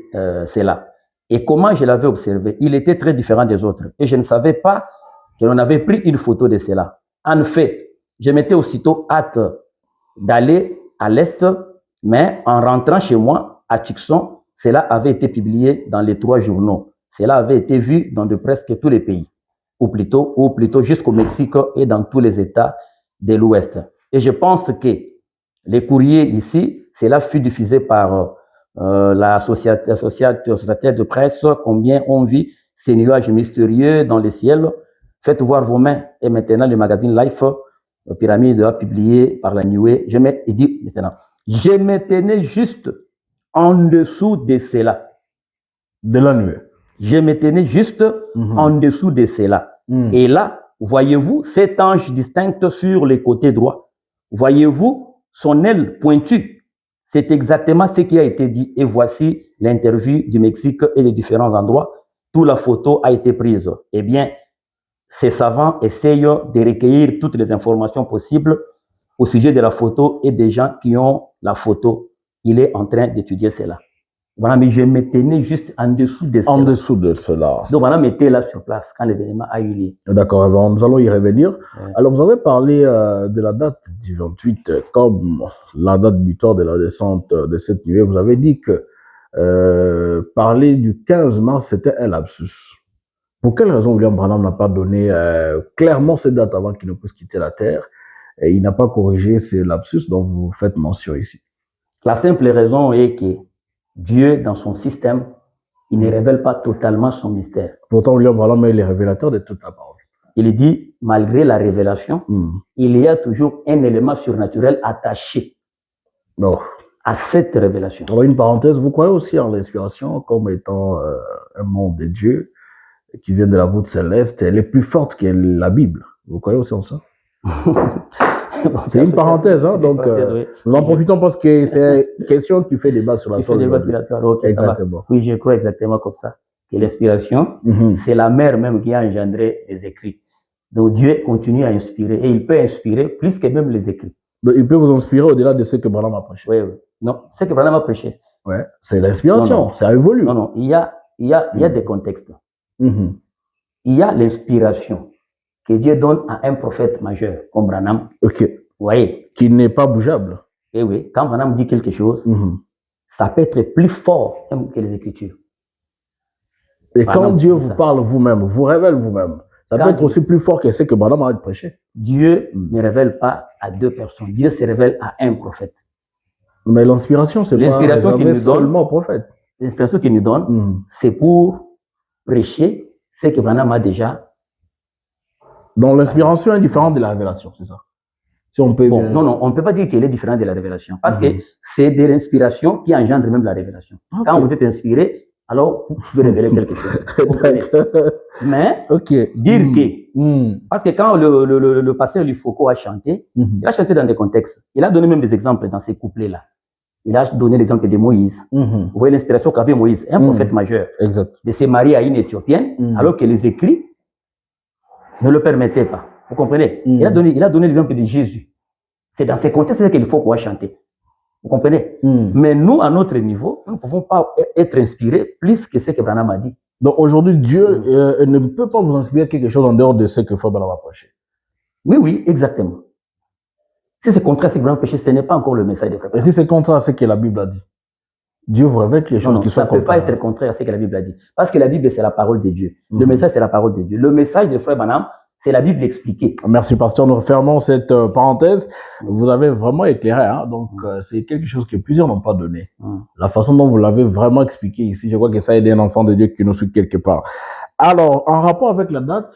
Speaker 4: c'est là. Et comment je l'avais observé, il était très différent des autres. Et je ne savais pas que l'on avait pris une photo de cela. En fait, je m'étais aussitôt hâte d'aller à l'Est, mais en rentrant chez moi, à Tucson, cela avait été publié dans les 3 journaux. Cela avait été vu dans de presque tous les pays, ou plutôt jusqu'au Mexique et dans tous les États de l'Ouest. Et je pense que les courriers ici, cela fut diffusé par la société de presse, combien on vit ces nuages mystérieux dans le ciel. Faites voir vos mains. Et maintenant, le magazine Life, Pyramide, a publié par la Nuée. Je me tenais juste en dessous de cela.
Speaker 3: De la nuée.
Speaker 4: Je me tenais juste en dessous de cela. Et là, voyez-vous cet ange distinct sur les côtés droits. Voyez-vous son aile pointue. C'est exactement ce qui a été dit. Et voici l'interview du Mexique et de différents endroits. Toute la photo a été prise. Eh bien, ces savants essayent de recueillir toutes les informations possibles au sujet de la photo et des gens qui ont la photo. Il est en train d'étudier cela. Voilà, mais je me tenais juste en dessous de cela.
Speaker 3: En dessous de cela.
Speaker 4: Donc, voilà, était là sur place quand l'événement a eu lieu.
Speaker 3: D'accord, nous allons y revenir. Ouais. Alors, vous avez parlé de la date du 28 comme la date butoir de la descente de cette nuée. Vous avez dit que parler du 15 mars, c'était un lapsus. Pour quelle raison William Branham n'a pas donné clairement cette date avant qu'il ne puisse quitter la Terre et il n'a pas corrigé ces lapsus dont vous faites mention ici?
Speaker 4: La simple raison est que Dieu, dans son système, il ne révèle pas totalement son mystère.
Speaker 3: Pourtant, William Branham est le révélateur de toute la parole.
Speaker 4: Il dit, malgré la révélation, il y a toujours un élément surnaturel attaché à cette révélation.
Speaker 3: Alors, une parenthèse, vous croyez aussi en l'inspiration comme étant un monde de Dieu qui vient de la voûte céleste, elle est plus forte que la Bible. Vous croyez aussi en ça? C'est une parenthèse, hein, donc nous en profitons parce que c'est une question qui fait débat sur la
Speaker 4: Torah. Okay, exactement. Oui, je crois exactement comme ça. Que l'inspiration, c'est la mère même qui a engendré les écrits. Donc Dieu continue à inspirer et il peut inspirer plus que même les écrits.
Speaker 3: Donc, il peut vous inspirer au-delà de ce que Branham a prêché.
Speaker 4: Oui, oui. Non, ce que Branham a prêché.
Speaker 3: Ouais, c'est l'inspiration, ça évolue.
Speaker 4: Non, non, il y a des contextes. Il y a l'inspiration que Dieu donne à un prophète majeur, comme Branham.
Speaker 3: Ok.
Speaker 4: Vous voyez.
Speaker 3: Qui n'est pas bougeable.
Speaker 4: Et oui, quand Branham dit quelque chose, ça peut être plus fort même que les Écritures.
Speaker 3: Et Branham, quand Dieu vous parle vous-même, vous révèle vous-même, ça peut être aussi plus fort que ce que Branham a prêché.
Speaker 4: Dieu ne révèle pas à 2 personnes. Dieu se révèle à un prophète.
Speaker 3: Mais l'inspiration, c'est pas seulement au prophète.
Speaker 4: L'inspiration qu'il nous donne, c'est pour prêcher ce que Branham a déjà.
Speaker 3: Donc l'inspiration est différente de la révélation, c'est ça? Si on peut bien...
Speaker 4: Non, on ne peut pas dire qu'elle est différente de la révélation, parce que c'est de l'inspiration qui engendre même la révélation. Okay. Quand vous êtes inspiré, alors vous pouvez révéler quelque chose. Mais dire que, parce que quand le pasteur Foucault a chanté, il a chanté dans des contextes. Il a donné même des exemples dans ces couplets-là. Il a donné l'exemple de Moïse. Vous voyez l'inspiration qu'avait Moïse, un prophète majeur, de se marier à une Éthiopienne, alors que les écrits ne le permettaient pas. Vous comprenez? Il a donné l'exemple de Jésus. C'est dans ces contextes qu'il faut pouvoir chanter. Vous comprenez? Mais nous, à notre niveau, nous ne pouvons pas être inspirés plus que ce que Branham a dit.
Speaker 3: Donc aujourd'hui, Dieu ne peut pas vous inspirer quelque chose en dehors de ce que Frère Branham a prêché.
Speaker 4: Oui, oui, exactement. Si c'est contraire à ce grand péché, ce n'est pas encore le message de frère
Speaker 3: Et
Speaker 4: Branham.
Speaker 3: si c'est contraire à ce que la Bible a dit, Dieu vous révèle les choses
Speaker 4: Non,
Speaker 3: qui
Speaker 4: ça
Speaker 3: sont
Speaker 4: ne peut pas
Speaker 3: contraires.
Speaker 4: être contraire à ce que la Bible a dit. Parce que la Bible, c'est la parole de Dieu. Le
Speaker 3: Mhm.
Speaker 4: message, c'est la parole de Dieu. Le message de frère Branham, c'est la Bible expliquée.
Speaker 3: Merci, pasteur. Nous refermons cette parenthèse. Vous avez vraiment éclairé, hein? Donc c'est quelque chose que plusieurs n'ont pas donné. La façon dont vous l'avez vraiment expliqué ici, je crois que ça a aidé un enfant de Dieu qui nous suit quelque part. Alors, en rapport avec la date,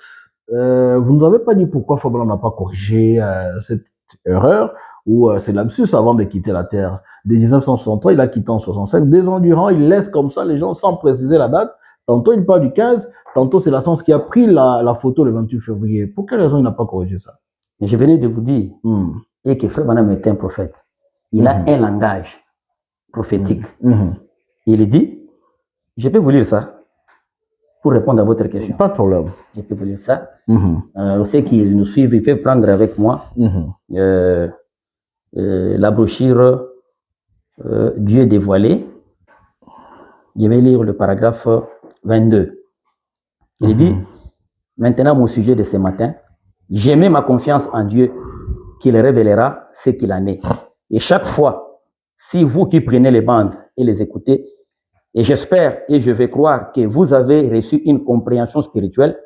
Speaker 3: vous ne nous avez pas dit pourquoi Fabien n'a pas corrigé cette erreur ou c'est lapsus avant de quitter la Terre. Dès 1963, il a quitté en 65. 2 ans durant, il laisse comme ça les gens sans préciser la date. Tantôt, il parle du 15. Tantôt, c'est la Science qui a pris la photo le 28 février. Pour quelle raison il n'a pas corrigé ça?
Speaker 4: Mais je venais de vous dire et que frère Branham était un prophète. Il a un langage prophétique. Il dit, je peux vous lire ça pour répondre à votre question.
Speaker 3: Pas de problème.
Speaker 4: Je peux vous lire ça. Ceux qui nous suivent, ils peuvent prendre avec moi la brochure Dieu dévoilé. Je vais lire le paragraphe 22. Il dit, maintenant mon sujet de ce matin, j'ai mis ma confiance en Dieu qu'il révélera ce qu'il en est. Et chaque fois, si vous qui prenez les bandes et les écoutez, et j'espère et je vais croire que vous avez reçu une compréhension spirituelle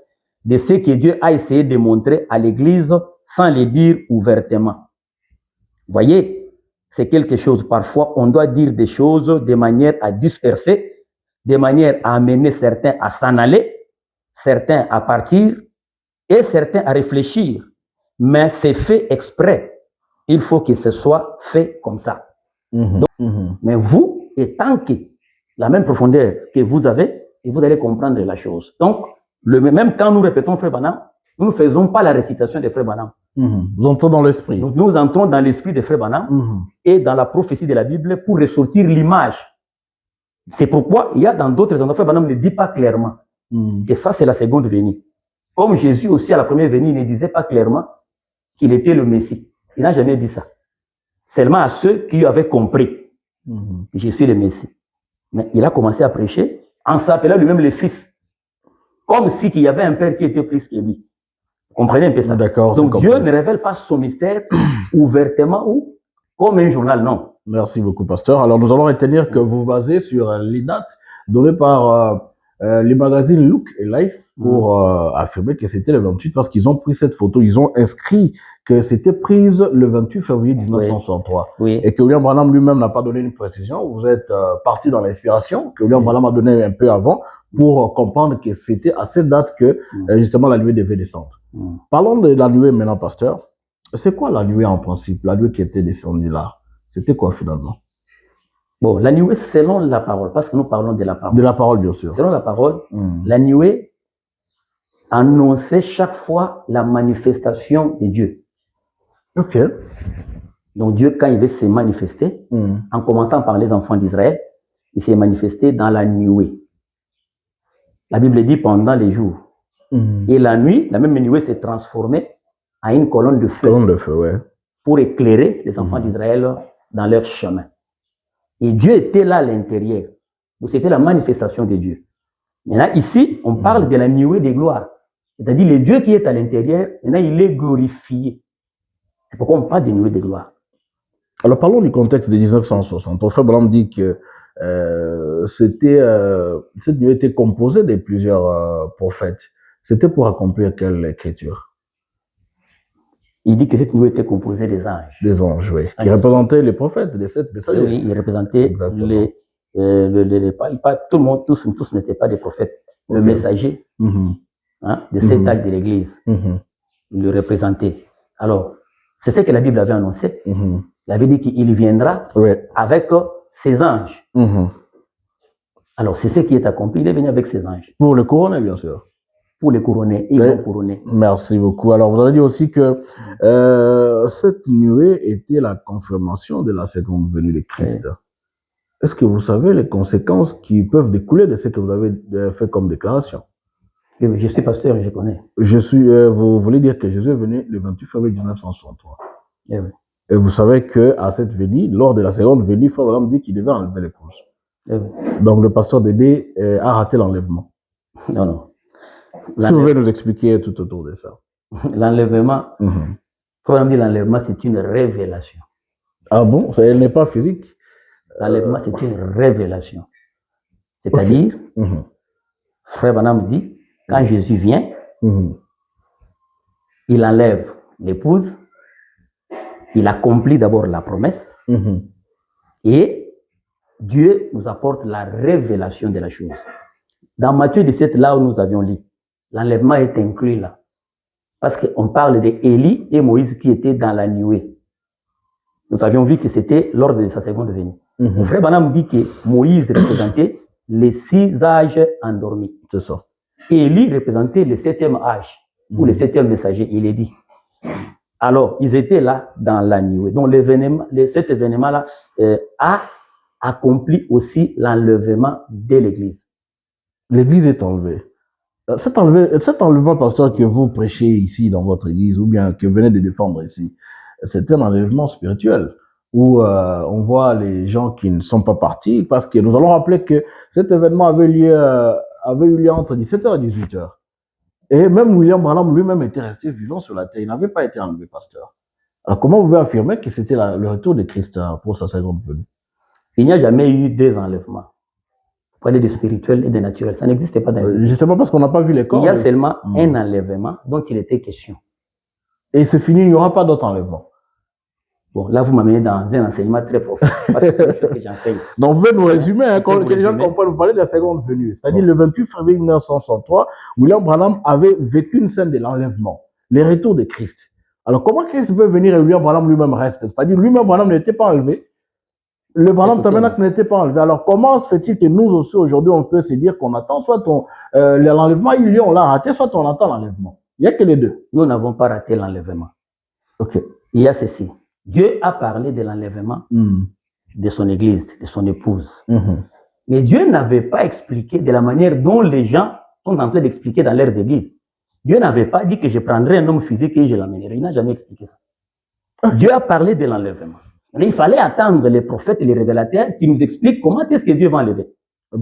Speaker 4: de ce que Dieu a essayé de montrer à l'Église sans le dire ouvertement. Voyez, c'est quelque chose. Parfois, on doit dire des choses de manière à disperser, de manière à amener certains à s'en aller, certains à partir et certains à réfléchir. Mais c'est fait exprès. Il faut que ce soit fait comme ça. Donc, mais vous, étant que la même profondeur que vous avez, et vous allez comprendre la chose. Donc, même quand nous répétons frère Branham, nous ne faisons pas la récitation de frère Branham.
Speaker 3: Vous entrez dans l'esprit.
Speaker 4: Nous entrons dans l'esprit de frère Branham et dans la prophétie de la Bible pour ressortir l'image. C'est pourquoi il y a dans d'autres endroits, frère Branham ne dit pas clairement que ça c'est la seconde venue. Comme Jésus aussi à la première venue, il ne disait pas clairement qu'il était le Messie. Il n'a jamais dit ça. Seulement à ceux qui avaient compris que je suis le Messie. Mais il a commencé à prêcher en s'appelant lui-même le Fils. Comme si il y avait un Père qui était plus que lui. Vous comprenez un peu ça?
Speaker 3: D'accord.
Speaker 4: Donc Dieu ne révèle pas son mystère ouvertement ou comme un journal, non.
Speaker 3: Merci beaucoup, pasteur. Alors, nous allons retenir que vous basez sur les dates données par les magazines Look et Life pour affirmer que c'était le 28 parce qu'ils ont pris cette photo, ils ont inscrit que c'était prise le 28 février 1963.
Speaker 4: Oui.
Speaker 3: Et que William Branham lui-même n'a pas donné une précision. Vous êtes parti dans l'inspiration que William Branham a donné un peu avant pour comprendre que c'était à cette date que justement la nuée devait descendre. Parlons de la nuée maintenant, pasteur. C'est quoi la nuée en principe? La nuée qui était descendue là, c'était quoi finalement?
Speaker 4: Bon, la nuée selon la parole, parce que nous parlons de la parole.
Speaker 3: De la parole, bien sûr.
Speaker 4: Selon la parole, la nuée annonçait chaque fois la manifestation de Dieu.
Speaker 3: Ok.
Speaker 4: Donc Dieu, quand il veut se manifester, en commençant par les enfants d'Israël, il s'est manifesté dans la nuée. La Bible dit pendant les jours. Et la nuit, la même nuée s'est transformée en une colonne de feu.
Speaker 3: Colonne de feu, ouais.
Speaker 4: Pour éclairer les enfants d'Israël dans leur chemin. Et Dieu était là à l'intérieur. Donc c'était la manifestation de Dieu. Maintenant, ici, on parle de la nuée de gloire. C'est-à-dire le Dieu qui est à l'intérieur, maintenant il est glorifié. C'est pourquoi on parle de nuée de gloire.
Speaker 3: Alors parlons du contexte de 1960. Frère Branham dit que cette nuée était composée de plusieurs prophètes. C'était pour accomplir quelle écriture?
Speaker 4: Il dit que cette nuée était composée des anges.
Speaker 3: Des anges, oui. Qui représentaient les prophètes, les 7 messagers.
Speaker 4: Oui, ils représentaient pas tout le monde, tous n'étaient pas des prophètes. Le messager de cet âge de l'Église, il le représentait. Alors, c'est ce que la Bible avait annoncé. Il avait dit qu'il viendra avec ses anges. Alors, c'est ce qui est accompli. Il est venu avec ses anges.
Speaker 3: Pour le couronner, bien sûr.
Speaker 4: Pour les couronner, ils vont couronner.
Speaker 3: Merci beaucoup. Alors, vous avez dit aussi que cette nuée était la confirmation de la seconde venue de Christ. Est-ce que vous savez les conséquences qui peuvent découler de ce que vous avez fait comme déclaration?
Speaker 4: Oui, je suis pasteur et je connais.
Speaker 3: Vous voulez dire que Jésus est venu le 28 février 1963.
Speaker 4: Oui.
Speaker 3: Et vous savez qu'à cette venue, lors de la seconde venue, Frère Branham dit qu'il devait enlever l'épouse.
Speaker 4: Oui.
Speaker 3: Donc, le pasteur Dédé a raté l'enlèvement.
Speaker 4: Non.
Speaker 3: Si vous pouvez nous expliquer tout autour de ça.
Speaker 4: L'enlèvement, faut même dire l'enlèvement, c'est une révélation.
Speaker 3: Ah bon? Ça, elle n'est pas physique?
Speaker 4: L'enlèvement, c'est une révélation. C'est-à-dire, Frère Branham dit, quand Jésus vient, il enlève l'épouse, il accomplit d'abord la promesse, et Dieu nous apporte la révélation de la chose. Dans Matthieu 17, là où nous avions lu, l'enlèvement est inclus là. Parce qu'on parle d'Élie et Moïse qui étaient dans la nuée. Nous avions vu que c'était lors de sa seconde venue. Le frère Branham dit que Moïse représentait les 6 âges endormis.
Speaker 3: C'est ça.
Speaker 4: Élie représentait le 7e âge, ou le 7e messager, il est dit. Alors, ils étaient là dans la nuée. Donc, cet événement-là a accompli aussi l'enlèvement de l'Église.
Speaker 3: L'Église est enlevée. Cet enlèvement, pasteur, que vous prêchez ici dans votre Église, ou bien que vous venez de défendre ici, c'est un enlèvement spirituel, où on voit les gens qui ne sont pas partis, parce que nous allons rappeler que cet événement avait eu lieu entre 17h et 18h. Et même William Branham lui-même était resté vivant sur la terre. Il n'avait pas été enlevé, pasteur. Alors, comment vous pouvez affirmer que c'était le retour de Christ pour sa seconde venue?
Speaker 4: Il n'y a jamais eu 2 enlèvements. Vous parlez de spirituel et de naturel. Ça n'existait pas dans les
Speaker 3: justement parce qu'on n'a pas vu les corps.
Speaker 4: Il y a seulement un enlèvement dont il était question.
Speaker 3: Et c'est fini, il n'y aura pas d'autre enlèvement.
Speaker 4: Bon, là, vous m'amenez dans un enseignement très profond. Parce que c'est une chose que j'enseigne.
Speaker 3: Donc, vous pouvez nous résumer, que les gens comprennent. Vous parlez de la seconde venue. C'est-à-dire, le 28 février 1963, William Branham avait vécu une scène de l'enlèvement, le retour de Christ. Alors, comment Christ peut venir et William Branham lui-même reste? C'est-à-dire, lui-même Branham n'était pas enlevé. Le Branham Tabernacle n'était pas enlevé. Alors, comment se fait-il que nous aussi, aujourd'hui, on peut se dire qu'on attend soit l'enlèvement, on l'a raté, soit on attend l'enlèvement? Il n'y a que les deux.
Speaker 4: Nous n'avons pas raté l'enlèvement.
Speaker 3: OK.
Speaker 4: Il y a ceci. Dieu a parlé de l'enlèvement de son église, de son épouse. Mais Dieu n'avait pas expliqué de la manière dont les gens sont en train d'expliquer dans leurs églises. Dieu n'avait pas dit que je prendrais un homme physique et je l'amènerai. Il n'a jamais expliqué ça. Dieu a parlé de l'enlèvement. Il fallait attendre les prophètes et les révélateurs qui nous expliquent comment est-ce que Dieu va enlever.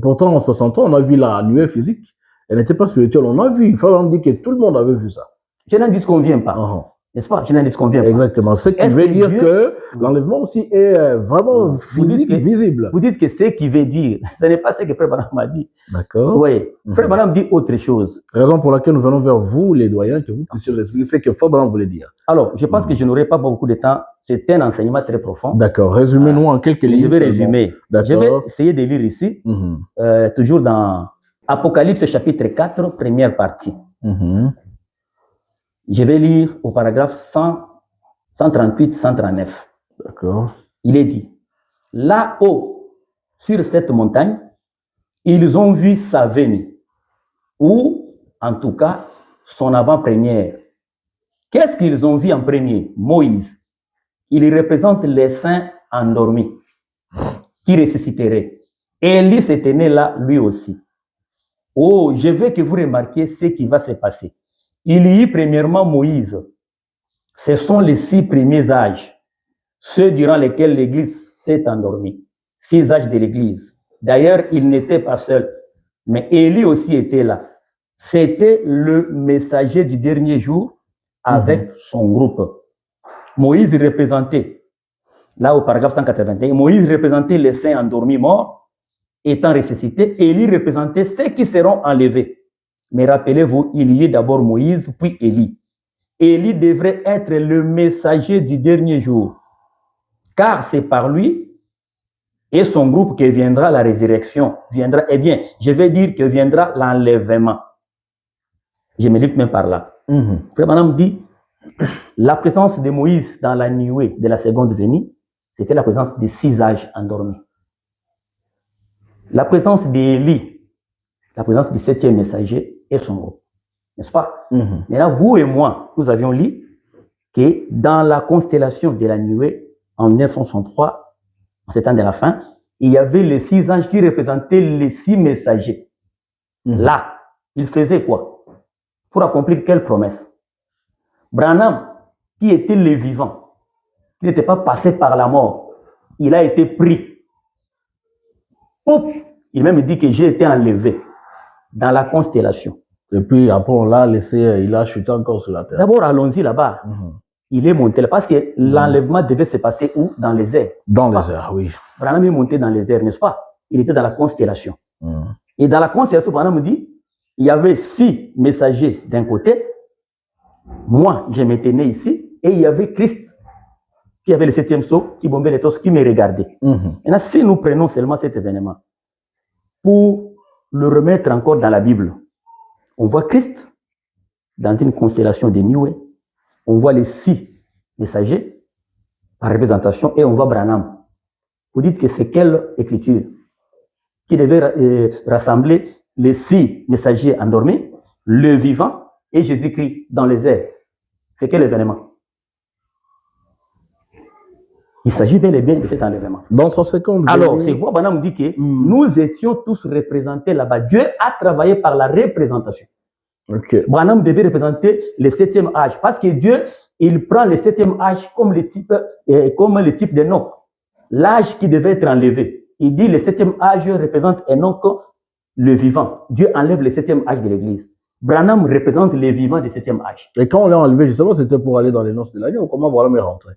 Speaker 3: Pourtant, en 60 ans, on a vu la nuée physique. Elle n'était pas spirituelle. On a vu. Il faut dire que tout le monde avait vu ça.
Speaker 4: Je n'en disconviens pas. N'est-ce pas? Je n'en disconviens pas.
Speaker 3: Exactement. Ce qui veut dire que l'enlèvement aussi est vraiment physique, visible.
Speaker 4: Vous dites que ce qui veut dire, ce n'est pas ce que Frère Branham m'a dit.
Speaker 3: D'accord.
Speaker 4: Oui. Frère Branham dit autre chose.
Speaker 3: Raison pour laquelle nous venons vers vous, les doyens, que vous puissiez nous expliquer ce que Frère Branham voulait dire.
Speaker 4: Alors, je pense que je n'aurai pas beaucoup de temps. C'est un enseignement très profond.
Speaker 3: D'accord. Résumez-nous en quelques lignes.
Speaker 4: Je vais résumer. Je vais essayer de lire ici, toujours dans Apocalypse chapitre 4, première partie. Je vais lire au paragraphe 138-139.
Speaker 3: D'accord.
Speaker 4: Il est dit, là-haut, sur cette montagne, ils ont vu sa venue, ou en tout cas, son avant-première. Qu'est-ce qu'ils ont vu en premier? Moïse. Il représente les saints endormis, qui ressusciteraient. Élie s'était né là, lui aussi. Oh, je veux que vous remarquiez ce qui va se passer. Il y eut premièrement Moïse. Ce sont les 6 premiers âges, ceux durant lesquels l'Église s'est endormie. 6 âges de l'Église. D'ailleurs, il n'était pas seul, mais Élie aussi était là. C'était le messager du dernier jour avec son groupe. Moïse représentait, là au paragraphe 181, Moïse représentait les saints endormis morts, étant ressuscités. Élie représentait ceux qui seront enlevés. Mais rappelez-vous, il y eut d'abord Moïse, puis Élie. Élie devrait être le messager du dernier jour, car c'est par lui et son groupe que viendra la résurrection. Je vais dire que viendra l'enlèvement. Je me lis même par là. Frère Branham dit, la présence de Moïse dans la nuée de la seconde venue, c'était la présence des 6 âges endormis. La présence d'Élie, la présence du 7e messager et son groupe. N'est-ce pas? Mais là, vous et moi, nous avions lu que dans la constellation de la nuée, en 1963, en ces temps de la fin, il y avait les 6 anges qui représentaient les 6 messagers. Là, ils faisaient quoi? Pour accomplir quelle promesse? Branham, qui était le vivant, qui n'était pas passé par la mort, il a été pris. Poup! Il même dit que j'ai été enlevé dans la constellation.
Speaker 3: Et puis après, on l'a laissé, il a chuté encore sur la terre.
Speaker 4: D'abord, allons-y là-bas. Il est monté là parce que l'enlèvement devait se passer où? Dans les airs.
Speaker 3: Dans les airs, oui.
Speaker 4: Branham est monté dans les airs, n'est-ce pas? Il était dans la constellation. Et dans la constellation, Branham dit, il y avait 6 messagers d'un côté. Moi, je m'étais né ici. Et il y avait Christ qui avait le 7e sceau, qui bombait les torses, qui me regardait. Maintenant, si nous prenons seulement cet événement pour le remettre encore dans la Bible, on voit Christ dans une constellation de nuées. On voit les 6 messagers par représentation et on voit Branham. Vous dites que c'est quelle écriture qui devait rassembler les 6 messagers endormis, le vivant et Jésus-Christ dans les airs. C'est quel événement? Il s'agit bel et bien de cet enlèvement.
Speaker 3: Dans son second.
Speaker 4: Alors, c'est quoi Branham dit que nous étions tous représentés là-bas. Dieu a travaillé par la représentation. Branham devait représenter le 7e âge parce que Dieu, il prend le 7e âge comme le type d'Enoch, l'âge qui devait être enlevé. Il dit le 7e âge représente Enoch, le vivant. Dieu enlève le 7e âge de l'Église. Branham représente les vivants du 7e âge.
Speaker 3: Et quand on l'a enlevé, justement, c'était pour aller dans les noces de l'agneau. Comment Branham est rentré?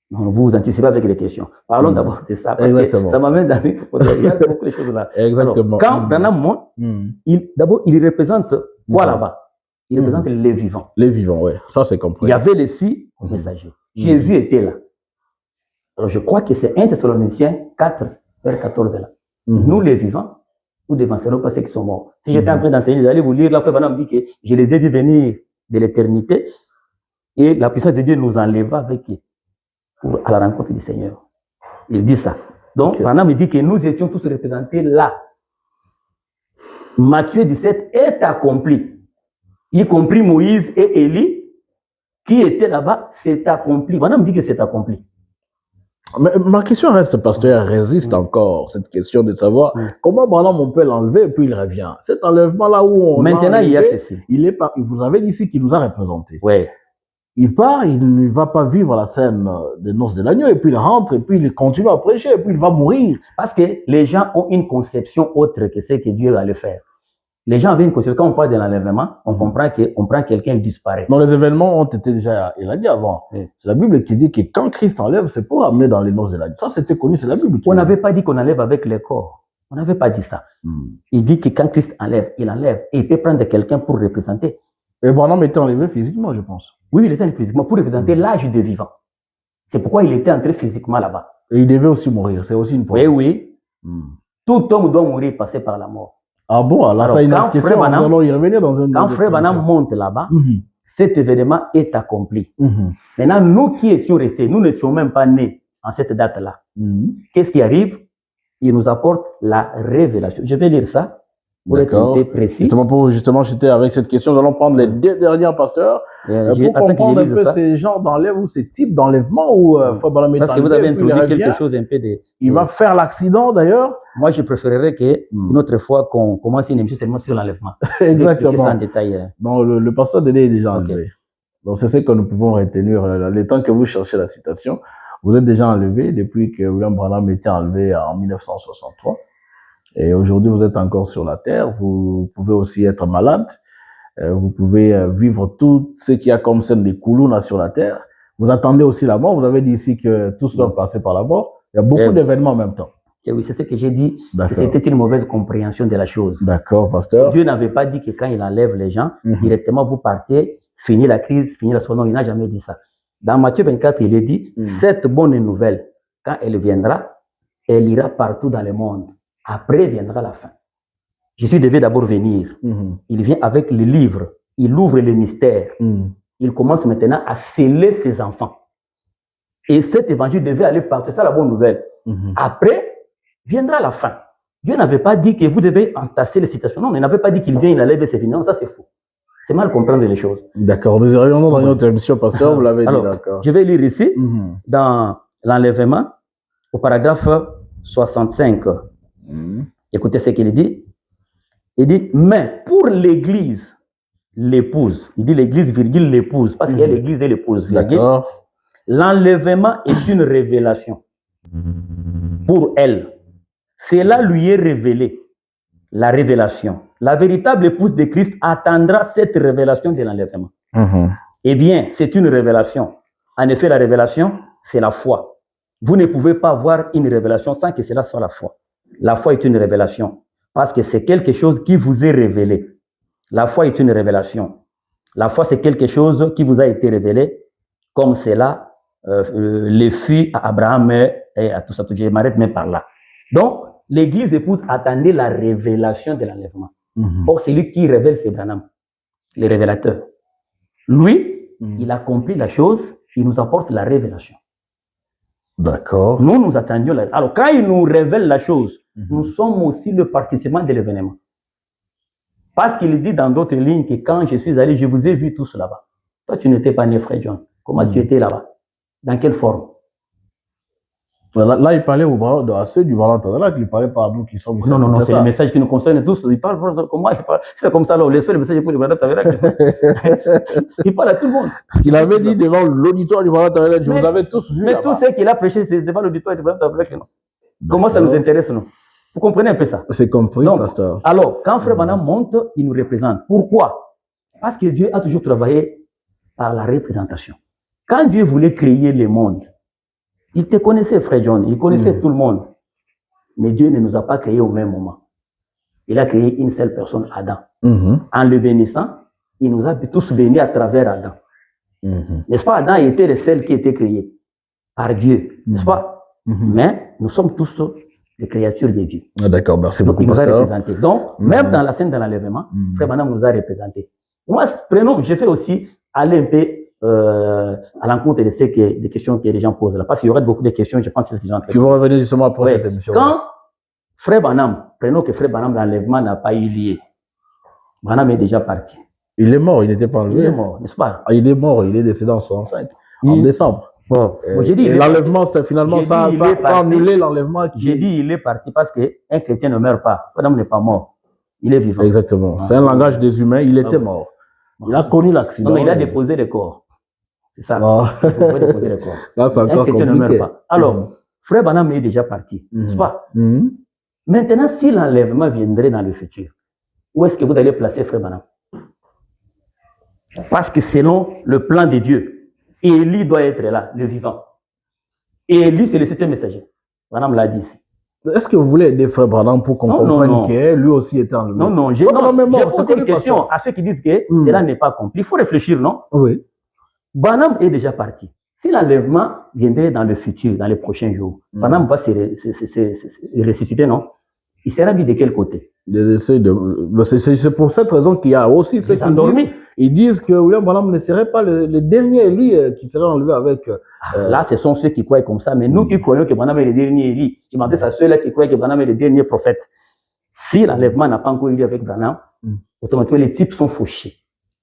Speaker 4: Vous vous anticipez avec les questions. Parlons d'abord de ça, parce que ça m'amène dans une... Il y a beaucoup de choses là.
Speaker 3: Exactement.
Speaker 4: Alors, quand Branham monte, d'abord, il représente quoi là-bas? Il représente les vivants.
Speaker 3: Les vivants, oui. Ça, c'est compris.
Speaker 4: Il y avait les 6 messagers. Jésus était là. Alors, je crois que c'est 1 Thessaloniciens 4, vers 14 là. Nous, les vivants, nous dévancerons pas ceux qui sont morts. Si j'étais en train d'enseigner, vous allez vous lire, là, frère Branham dit que je les ai vus venir de l'éternité et la puissance de Dieu nous enleva avec eux à la rencontre du Seigneur. Il dit ça. Donc, Branham dit que nous étions tous représentés là. Matthieu 17 est accompli. Y compris Moïse et Élie, qui étaient là-bas, c'est accompli. Branham dit que c'est accompli.
Speaker 3: Mais ma question reste, pasteur, résiste encore, cette question de savoir comment Branham on peut l'enlever et puis il revient. Cet enlèvement-là où on
Speaker 4: maintenant, il y a ceci.
Speaker 3: Vous avez dit ici qu'il nous a représentés.
Speaker 4: Oui.
Speaker 3: Il part, il ne va pas vivre la scène des noces de l'agneau, et puis il rentre, et puis il continue à prêcher, et puis il va mourir.
Speaker 4: Parce que les gens ont une conception autre que ce que Dieu allait faire. Les gens avaient une conception, quand on parle de l'enlèvement, on comprend qu'on prend quelqu'un, il disparaît.
Speaker 3: Non, les événements ont été déjà, il a dit avant. C'est la Bible qui dit que quand Christ enlève, c'est pour amener dans les noces de l'agneau. Ça, c'était connu, c'est la Bible.
Speaker 4: On n'avait pas dit qu'on enlève avec le corps. On n'avait pas dit ça. Il dit que quand Christ enlève, et il peut prendre quelqu'un pour représenter.
Speaker 3: Et Branham était enlevé physiquement, je pense.
Speaker 4: Oui, il était enlevé physiquement pour représenter l'âge des vivants. C'est pourquoi il était entré physiquement là-bas.
Speaker 3: Et il devait aussi mourir, c'est aussi une promesse.
Speaker 4: Oui. Tout homme doit mourir, passer par la mort.
Speaker 3: Ah bon, alors ça, une autre question, nous allons y revenir dans un...
Speaker 4: Quand Frère Branham monte là-bas, cet événement est accompli. Maintenant, nous qui étions restés, nous n'étions même pas nés en cette date-là. Qu'est-ce qui arrive? Il nous apporte la révélation. Je vais lire ça pour être un peu précis.
Speaker 3: Justement, j'étais avec cette question, nous allons prendre les 2 derniers pasteurs pour comprendre un peu ces genres d'enlèvement ou ces types d'enlèvement où
Speaker 4: parce que vous avez introduit quelque chose un peu de...
Speaker 3: Il va faire l'accident d'ailleurs.
Speaker 4: Moi, je préférerais qu'une autre fois qu'on commence une émission seulement sur l'enlèvement.
Speaker 3: Exactement.
Speaker 4: Ça en détail.
Speaker 3: Non, le pasteur Dédé est déjà enlevé. Donc c'est ce que nous pouvons retenir. Le temps que vous cherchez la citation, vous êtes déjà enlevé depuis que William Branham était enlevé en 1963. Et aujourd'hui, vous êtes encore sur la terre. Vous pouvez aussi être malade. Vous pouvez vivre tout ce qu'il y a comme scène des koulouna sur la terre. Vous attendez aussi la mort. Vous avez dit ici que tous doivent passer par la mort. Il y a beaucoup d'événements en même temps.
Speaker 4: Et oui, c'est ce que j'ai dit, que c'était une mauvaise compréhension de la chose.
Speaker 3: D'accord, pasteur.
Speaker 4: Dieu n'avait pas dit que quand il enlève les gens, directement vous partez, finissez la crise, finissez la soirée. Non, il n'a jamais dit ça. Dans Matthieu 24, il est dit, cette bonne nouvelle, quand elle viendra, elle ira partout dans le monde. Après viendra la fin. Jésus devait d'abord venir. Il vient avec les livres. Il ouvre les mystères. Il commence maintenant à sceller ses enfants. Et cet évangile devait aller partout. C'est ça la bonne nouvelle. Après viendra la fin. Dieu n'avait pas dit que vous devez entasser les citations. Non, il n'avait pas dit qu'il vient, il allait et c'est fini. Non, ça c'est faux. C'est mal comprendre les choses.
Speaker 3: D'accord. Nous reviendrons dans notre émission, pasteur. Vous l'avez dit, d'accord.
Speaker 4: Je vais lire ici, dans l'enlèvement, au paragraphe 65. Écoutez ce qu'il dit. Il dit, mais pour l'église, l'épouse, il dit l'église, virgule, l'épouse, parce qu'il y a l'église et l'épouse, virgule. L'enlèvement est une révélation pour elle. Cela lui est révélé. la révélation. La véritable épouse de Christ attendra cette révélation de l'enlèvement. Eh bien, c'est une révélation. En effet, la révélation, c'est la foi. Vous ne pouvez pas avoir une révélation sans que cela soit la foi. La foi est une révélation parce que c'est quelque chose qui vous est révélé. La foi est une révélation. La foi, c'est quelque chose qui vous a été révélé, comme cela les fut à Abraham et à tout ça. Je m'arrête même par là. Donc, l'église épouse attendait la révélation de l'enlèvement. Or, c'est lui qui révèle, c'est Branham, le révélateur. Lui, il accomplit la chose, il nous apporte la révélation.
Speaker 3: D'accord.
Speaker 4: Nous attendions la... Alors, quand il nous révèle la chose, nous sommes aussi le participant de l'événement. Parce qu'il dit dans d'autres lignes que quand je suis allé, je vous ai vu tous là-bas. Toi, tu n'étais pas né, frère John. Comment tu étais là-bas? Dans quelle forme?
Speaker 3: Là, il parlait à ceux du Valentin. Là, il parlait pas à nous qui sommes...
Speaker 4: Non, c'est le message qui nous concerne tous. Il parle comme moi. C'est comme ça, là. Laisse le message pour le Valentin. Il parle à tout le monde.
Speaker 3: Parce qu'il avait dit devant l'auditoire du Valentin, je vous avais tous vu.
Speaker 4: Mais tout ce qu'il a prêché, c'est devant l'auditoire du Valentin. Comment ça nous intéresse, nous? Vous comprenez un peu ça?
Speaker 3: C'est compris,
Speaker 4: donc,
Speaker 3: pasteur.
Speaker 4: Alors, quand Frère Branham monte, il nous représente. Pourquoi? Parce que Dieu a toujours travaillé par la représentation. Quand Dieu voulait créer le monde, il te connaissait, Frère John, il connaissait tout le monde. Mais Dieu ne nous a pas créés au même moment. Il a créé une seule personne, Adam. En le bénissant, il nous a tous bénis à travers Adam. N'est-ce pas? Adam était le seul qui était créé par Dieu, n'est-ce pas? Mais nous sommes tous les créatures de Dieu.
Speaker 3: Ah, d'accord, merci
Speaker 4: donc,
Speaker 3: beaucoup,
Speaker 4: il nous a
Speaker 3: pasteur.
Speaker 4: représentés. Donc, même dans la scène de l'enlèvement, Frère Branham nous a représentés. Moi, prenons, je fais aussi aller un peu à l'encontre de ces des questions que les gens posent là. Parce qu'il y aurait beaucoup de questions, je pense que c'est ce que
Speaker 3: qui vont revenir justement après cette émission.
Speaker 4: Quand Frère Branham, prenons que Frère Branham, l'enlèvement n'a pas eu lieu. Branham est déjà parti.
Speaker 3: Il est mort, il n'était pas enlevé.
Speaker 4: Il est mort, n'est-ce pas?
Speaker 3: Il est mort, il est décédé en 65, en décembre.
Speaker 4: Bon, j'ai dit
Speaker 3: l'enlèvement, c'était finalement ça a annulé l'enlèvement.
Speaker 4: J'ai dit il est parti parce qu'un chrétien ne meurt pas. Branham n'est pas mort. Il est vivant.
Speaker 3: Exactement. C'est un langage des humains. Il était mort. Il a connu l'accident.
Speaker 4: Non, il a déposé le corps. C'est ça. Il faut déposer le corps.
Speaker 3: Là, c'est encore
Speaker 4: un chrétien ne meurt pas. Alors, Frère Branham est déjà parti, n'est-ce pas? Maintenant, si l'enlèvement viendrait dans le futur, où est-ce que vous allez placer Frère Branham? Parce que selon le plan de Dieu, Élie doit être là, le vivant. Et Élie, c'est le 7e messager. Branham l'a dit ici.
Speaker 3: Est-ce que vous voulez aider Frère Branham pour qu'on comprenne que lui aussi était enlevé?
Speaker 4: Non, j'ai posé une question à ceux qui disent que cela n'est pas accompli. Il faut réfléchir, non?
Speaker 3: Oui.
Speaker 4: Branham est déjà parti. Si l'enlèvement viendrait dans le futur, dans les prochains jours, Branham va se ressusciter, non? Il sera mis de quel côté?
Speaker 3: C'est pour cette raison qu'il y a aussi ceux qui ils disent que William Branham ne serait pas le dernier Élie qui serait enlevé avec...
Speaker 4: Là, ce sont ceux qui croient comme ça. Mais nous qui croyons que Branham est le dernier Élie, je m'adresse à ceux-là qui croient que Branham est le dernier prophète. Si l'enlèvement n'a pas encore eu lieu avec Branham, automatiquement, les types sont fauchés.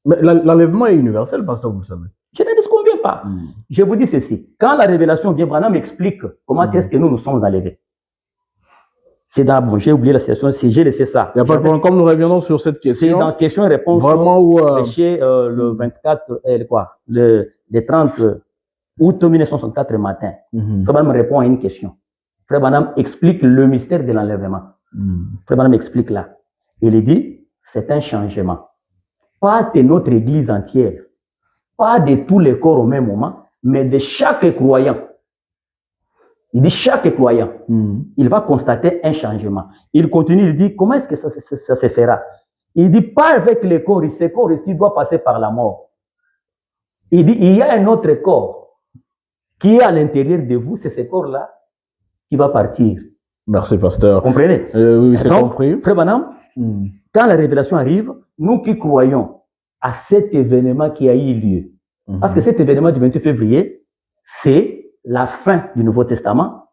Speaker 3: Mais l'enlèvement est universel, pasteur, vous le savez.
Speaker 4: Je ne disconviens pas. Je vous dis ceci. Quand la révélation vient, Branham explique comment est-ce que nous sommes enlevés. C'est dans, bon, j'ai oublié la situation, si j'ai laissé ça.
Speaker 3: Il n'y a pas de problème, comme nous revenons sur cette question.
Speaker 4: C'est dans question et réponse.
Speaker 3: Vraiment où.
Speaker 4: Prêché le 24, le 30 août 1964 matin. Frère Branham répond à une question. Frère Branham explique le mystère de l'enlèvement. Frère Branham explique là. Il dit, c'est un changement. Pas de notre église entière, pas de tous les corps au même moment, mais de chaque croyant. Il dit chaque croyant, il va constater un changement. Il continue, il dit, comment est-ce que ça se fera? Il dit, pas avec les corps, ce corps ici doit passer par la mort. Il dit, il y a un autre corps qui est à l'intérieur de vous, c'est ce corps-là qui va partir.
Speaker 3: Merci, pasteur.
Speaker 4: Vous comprenez?
Speaker 3: Oui, c'est compris.
Speaker 4: Frère Branham, quand la révélation arrive, nous qui croyons à cet événement qui a eu lieu, parce que cet événement du 28 février, c'est la fin du Nouveau Testament,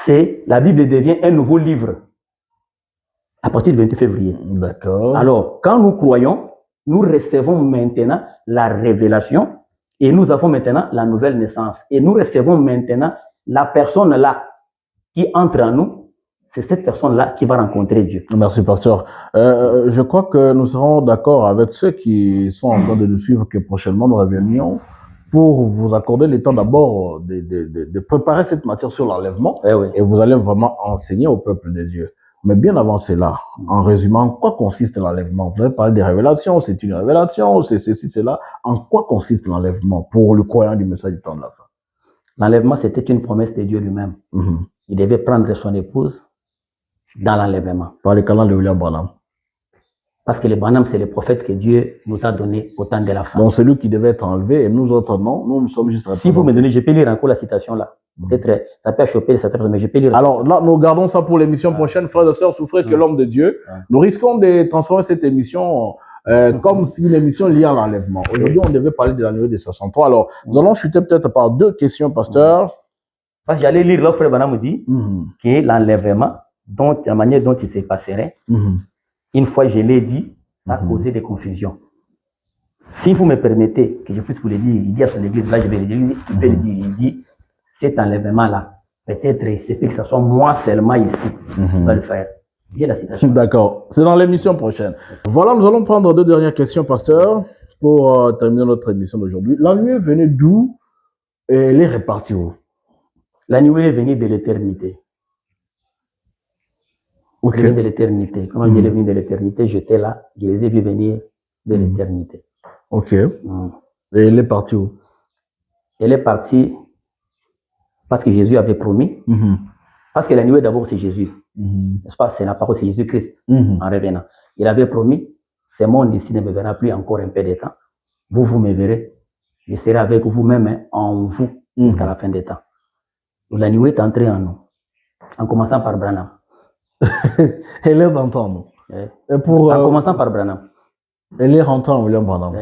Speaker 4: c'est la Bible devient un nouveau livre à partir du 28 février.
Speaker 3: D'accord.
Speaker 4: Alors, quand nous croyons, nous recevons maintenant la révélation et nous avons maintenant la nouvelle naissance. Et nous recevons maintenant la personne là qui entre en nous, c'est cette personne-là qui va rencontrer Dieu.
Speaker 3: Merci, pasteur. Je crois que nous serons d'accord avec ceux qui sont en train de nous suivre que prochainement nous revenions pour vous accorder le temps d'abord de préparer cette matière sur l'enlèvement.
Speaker 4: Oui.
Speaker 3: Et vous allez vraiment enseigner au peuple de Dieu. Mais bien avant cela, en résumant, en quoi consiste l'enlèvement? Vous avez parlé des révélations, c'est une révélation, c'est ceci, c'est là. En quoi consiste l'enlèvement pour le croyant du message du temps de la fin?
Speaker 4: L'enlèvement, c'était une promesse de Dieu lui-même. Il devait prendre son épouse dans l'enlèvement.
Speaker 3: Par les canaux de William Branham.
Speaker 4: Parce que le Branham, c'est le prophète que Dieu nous a donné au temps de la fin.
Speaker 3: Donc c'est lui qui devait être enlevé et nous autres non, nous sommes juste...
Speaker 4: Si vous me donnez, je peux lire encore la citation là. Peut-être ça peut choper certaines personnes, mais je peux lire.
Speaker 3: Alors là, nous gardons ça pour l'émission prochaine. Frères et sœurs, souffrez que l'homme de Dieu. Nous risquons de transformer cette émission comme si une émission liée à l'enlèvement. Aujourd'hui, on devait parler de la nuée des 63. Alors, nous allons chuter peut-être par 2 questions, pasteur.
Speaker 4: Parce que j'allais lire, là, frère Branham dit que l'enlèvement, la manière dont il se passerait, une fois je l'ai dit, ça a causé des confusions. Si vous me permettez que je puisse vous le dire, il dit à son église, là je vais le dire, il peut le dire, il dit, cet enlèvement-là, peut-être il se fait que ce soit moi seulement ici qui va le faire. Bien la citation.
Speaker 3: D'accord, c'est dans l'émission prochaine. Voilà, nous allons prendre 2 dernières questions, pasteur, pour terminer notre émission d'aujourd'hui. La nuée venait d'où et elle est répartie où?
Speaker 4: La nuée est venue de l'éternité.
Speaker 3: Ok.
Speaker 4: Elle est venue de l'éternité. Comment elle est venue de l'éternité? J'étais là, je les ai vus venir de l'éternité.
Speaker 3: Ok. Et elle est partie où?
Speaker 4: Elle est partie parce que Jésus avait promis. Parce que la nuée d'abord c'est Jésus. N'est-ce pas? C'est la parole, c'est Jésus-Christ en revenant. Il avait promis, ce monde ici ne me verra plus encore un peu de temps. Vous me verrez. Je serai avec vous-même en vous jusqu'à la fin des temps. Donc, la nuée est entrée en nous, en commençant par Branham.
Speaker 3: Elle est rentrée en nous.
Speaker 4: En commençant par Branham.
Speaker 3: Elle est rentrée en William Branham.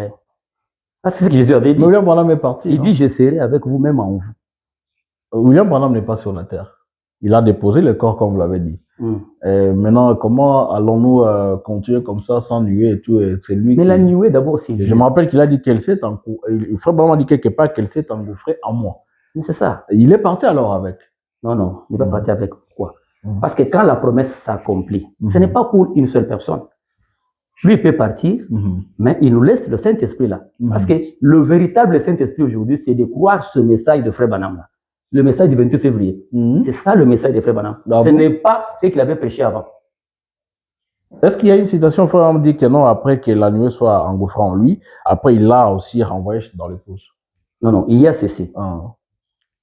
Speaker 4: Parce que c'est ce que Jésus avait dit.
Speaker 3: William Branham est parti.
Speaker 4: Il dit, je serai avec vous-même en vous.
Speaker 3: William Branham n'est pas sur la terre. Il a déposé le corps, comme vous l'avez dit. Maintenant, comment allons-nous continuer comme ça, sans nuée et tout? C'est lui.
Speaker 4: Mais la nuée, d'abord, c'est Dieu.
Speaker 3: Je me rappelle qu'il a dit qu'elle s'est engouffrée. Il faut vraiment dire quelque part qu'elle s'est engouffrée en moi.
Speaker 4: Mais c'est ça.
Speaker 3: Il est parti alors avec.
Speaker 4: Non, il n'est pas parti avec quoi? Parce que quand la promesse s'accomplit, ce n'est pas pour une seule personne. Lui, il peut partir, mais il nous laisse le Saint-Esprit là. Parce que le véritable Saint-Esprit aujourd'hui, c'est de croire ce message de Frère Branham là. Le message du 28 février. C'est ça le message de Frère Branham. Ce n'est pas ce qu'il avait prêché avant.
Speaker 3: Est-ce qu'il y a une citation, Frère Branham dit que non, après que la nuée soit engouffrée en lui, après il l'a aussi renvoyé dans l'épouse?
Speaker 4: Non, il y a cessé.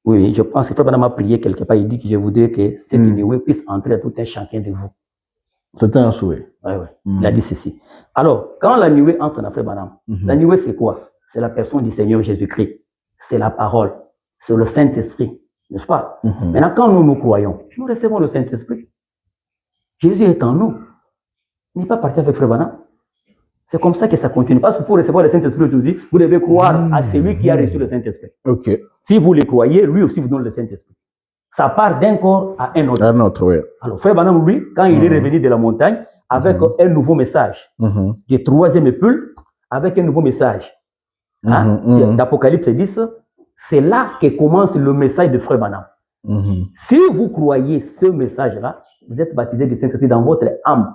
Speaker 4: Oui, je pense que Frère Branham a prié quelque part. Il dit que je voudrais que cette nuée puisse entrer à tout un chacun de vous.
Speaker 3: C'était un souhait.
Speaker 4: Oui. Il a dit ceci. Alors, quand la nuée entre dans Frère Branham, la nuée c'est quoi? C'est la personne du Seigneur Jésus-Christ. C'est la parole. C'est le Saint-Esprit. N'est-ce pas? Maintenant, quand nous croyons, nous recevons le Saint-Esprit. Jésus est en nous. Il n'est pas parti avec Frère Branham. C'est comme ça que ça continue. Parce que pour recevoir le Saint-Esprit aujourd'hui, vous devez croire à celui qui a reçu le Saint-Esprit. Si vous le croyez, lui aussi vous donne le Saint-Esprit. Ça part d'un corps à un autre.
Speaker 3: Un autre, oui.
Speaker 4: Alors, Frère Branham, lui, quand il est revenu de la montagne, avec un nouveau message, du 3e épule, avec un nouveau message, d'Apocalypse 10, c'est là que commence le message de Frère Branham. Si vous croyez ce message-là, vous êtes baptisé du Saint-Esprit dans votre âme.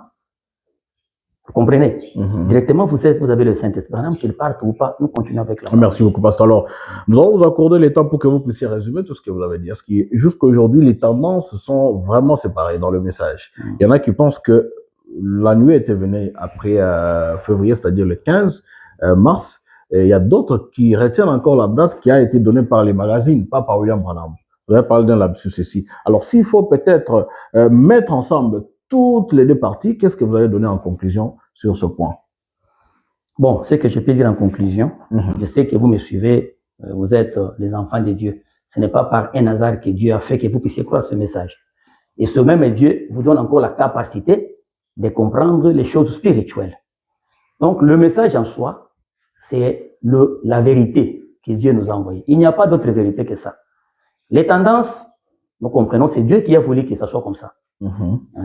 Speaker 4: Vous comprenez? Directement, vous avez le Saint-Esprit. Branham, qu'il parte ou pas, nous continuons avec la.
Speaker 3: Merci beaucoup, pasteur. Alors, nous allons vous accorder le temps pour que vous puissiez résumer tout ce que vous avez dit. Parce que jusqu'à aujourd'hui, les tendances sont vraiment séparées dans le message. Il y en a qui pensent que la nuée était venue après février, c'est-à-dire le 15 mars. Et il y a d'autres qui retiennent encore la date qui a été donnée par les magazines, pas par William Branham. Vous avez parlé d'un lapsus ici. Alors, s'il faut peut-être mettre ensemble toutes les 2 parties, qu'est-ce que vous allez donner en conclusion sur ce point?
Speaker 4: Bon, ce que je peux dire en conclusion, je sais que vous me suivez, vous êtes les enfants de Dieu. Ce n'est pas par un hasard que Dieu a fait que vous puissiez croire ce message. Et ce même Dieu vous donne encore la capacité de comprendre les choses spirituelles. Donc, le message en soi, c'est la vérité que Dieu nous a envoyée. Il n'y a pas d'autre vérité que ça. Les tendances, nous comprenons, c'est Dieu qui a voulu que ça soit comme ça.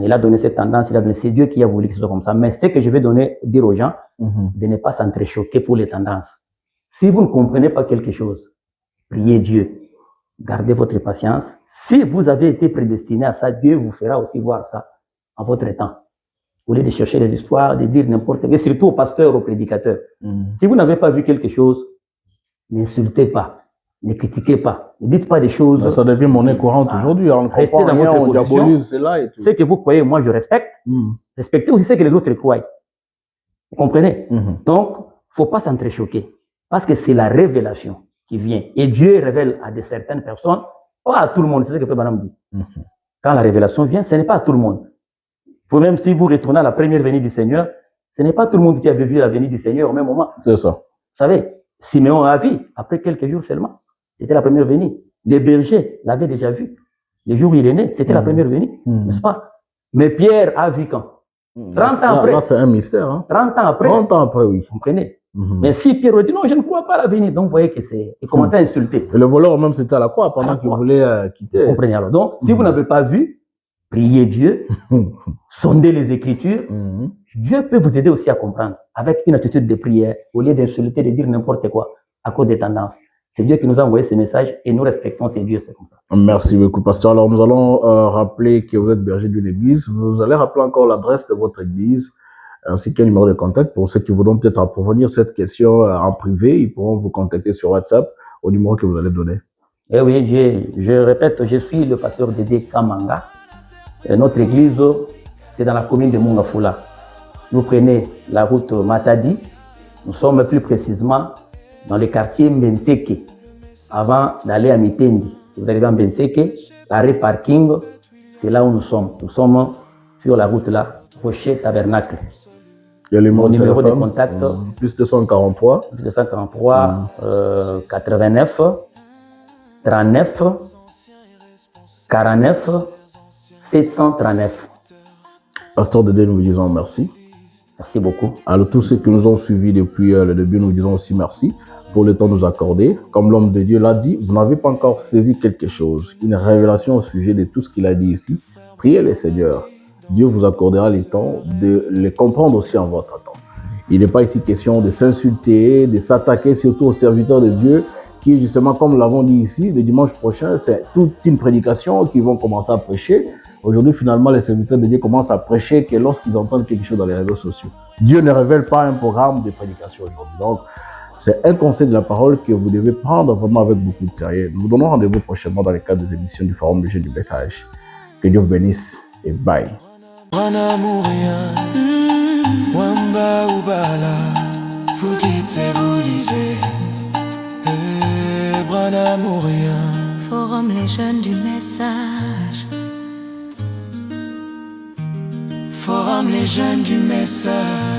Speaker 4: Il a donné cette tendance, c'est Dieu qui a voulu que ce soit comme ça. Mais ce que je vais dire aux gens, de ne pas s'entrechoquer pour les tendances. Si vous ne comprenez pas quelque chose, priez Dieu. Gardez votre patience. Si vous avez été prédestiné à ça, Dieu vous fera aussi voir ça en votre temps. Au lieu de chercher des histoires, de dire n'importe quoi, surtout aux pasteurs, aux prédicateurs. Si vous n'avez pas vu quelque chose, n'insultez pas, ne critiquez pas. Ne dites pas des choses.
Speaker 3: Mais ça devient monnaie courante aujourd'hui. On
Speaker 4: Restez dans votre
Speaker 3: on
Speaker 4: position.
Speaker 3: diabolise cela et tout.
Speaker 4: Ce que vous croyez, moi je respecte. Respectez aussi ce que les autres croient. Vous comprenez? Donc, il ne faut pas s'entrechoquer. Parce que c'est la révélation qui vient. Et Dieu révèle à certaines personnes, pas à tout le monde. C'est ce que Frère Branham dit. Quand la révélation vient, ce n'est pas à tout le monde. Vous même si vous retournez à la première venue du Seigneur, ce n'est pas tout le monde qui avait vu la venue du Seigneur au même moment.
Speaker 3: C'est ça.
Speaker 4: Vous savez, Siméon a vu, après quelques jours seulement. C'était la première venue. Les bergers l'avaient déjà vu. Le jour où il est né, c'était la première venue, n'est-ce pas? Mais Pierre a vu quand? 30 ans après.
Speaker 3: Là, c'est un mystère. Hein?
Speaker 4: 30 ans après.
Speaker 3: 30 ans après, oui.
Speaker 4: Vous comprenez? Mais si Pierre dit non, je ne crois pas à la venue, donc vous voyez que c'est. Il commence à insulter.
Speaker 3: Et le voleur même, c'était à la croix pendant qu'il voulait quitter.
Speaker 4: Vous comprenez alors? Donc, si vous n'avez pas vu, priez Dieu, sondez les Écritures. Dieu peut vous aider aussi à comprendre avec une attitude de prière, au lieu d'insulter, de dire n'importe quoi à cause des tendances. C'est Dieu qui nous a envoyé ce message et nous respectons ces dieux, c'est comme ça.
Speaker 3: Merci beaucoup, pasteur. Alors, nous allons rappeler que vous êtes berger d'une église. Vous allez rappeler encore l'adresse de votre église, ainsi qu'un numéro de contact pour ceux qui voudront peut-être approfondir cette question en privé. Ils pourront vous contacter sur WhatsApp au numéro que vous allez donner.
Speaker 4: Eh oui, je répète, je suis le pasteur Dédé Kamanga. Et notre église, c'est dans la commune de Mungafula. Vous prenez la route Matadi. Nous sommes plus précisément dans le quartier Mbenteke. Avant d'aller à Mitendi, vous arrivez à Mbenteke, l'arrêt parking, c'est là où nous sommes. Nous sommes sur la route là, Rocher Tabernacle.
Speaker 3: Il y a le
Speaker 4: numéro de contact.
Speaker 3: Plus 243.
Speaker 4: Plus 243, 89, 39, 49, 739.
Speaker 3: Pasteur Dédé, nous vous disons merci.
Speaker 4: Merci beaucoup.
Speaker 3: Alors, tous ceux qui nous ont suivis depuis le début, nous disons aussi merci pour le temps nous accordé. Comme l'homme de Dieu l'a dit, vous n'avez pas encore saisi quelque chose, une révélation au sujet de tout ce qu'il a dit ici. Priez le Seigneur. Dieu vous accordera le temps de les comprendre aussi en votre temps. Il n'est pas ici question de s'insulter, de s'attaquer surtout aux serviteurs de Dieu, qui justement, comme nous l'avons dit ici, le dimanche prochain, c'est toute une prédication qu'ils vont commencer à prêcher. Aujourd'hui, finalement, les serviteurs de Dieu commencent à prêcher que lorsqu'ils entendent quelque chose dans les réseaux sociaux. Dieu ne révèle pas un programme de prédication aujourd'hui. Donc, c'est un conseil de la parole que vous devez prendre vraiment avec beaucoup de sérieux. Nous vous donnons rendez-vous prochainement dans le cadre des émissions du Forum du Jeu du Message. Que Dieu vous bénisse et bye.
Speaker 1: Wamba Ubala, vous dites et vous lisez. Branham ou rien.
Speaker 2: Forum les jeunes du message.
Speaker 1: Forum les jeunes du message.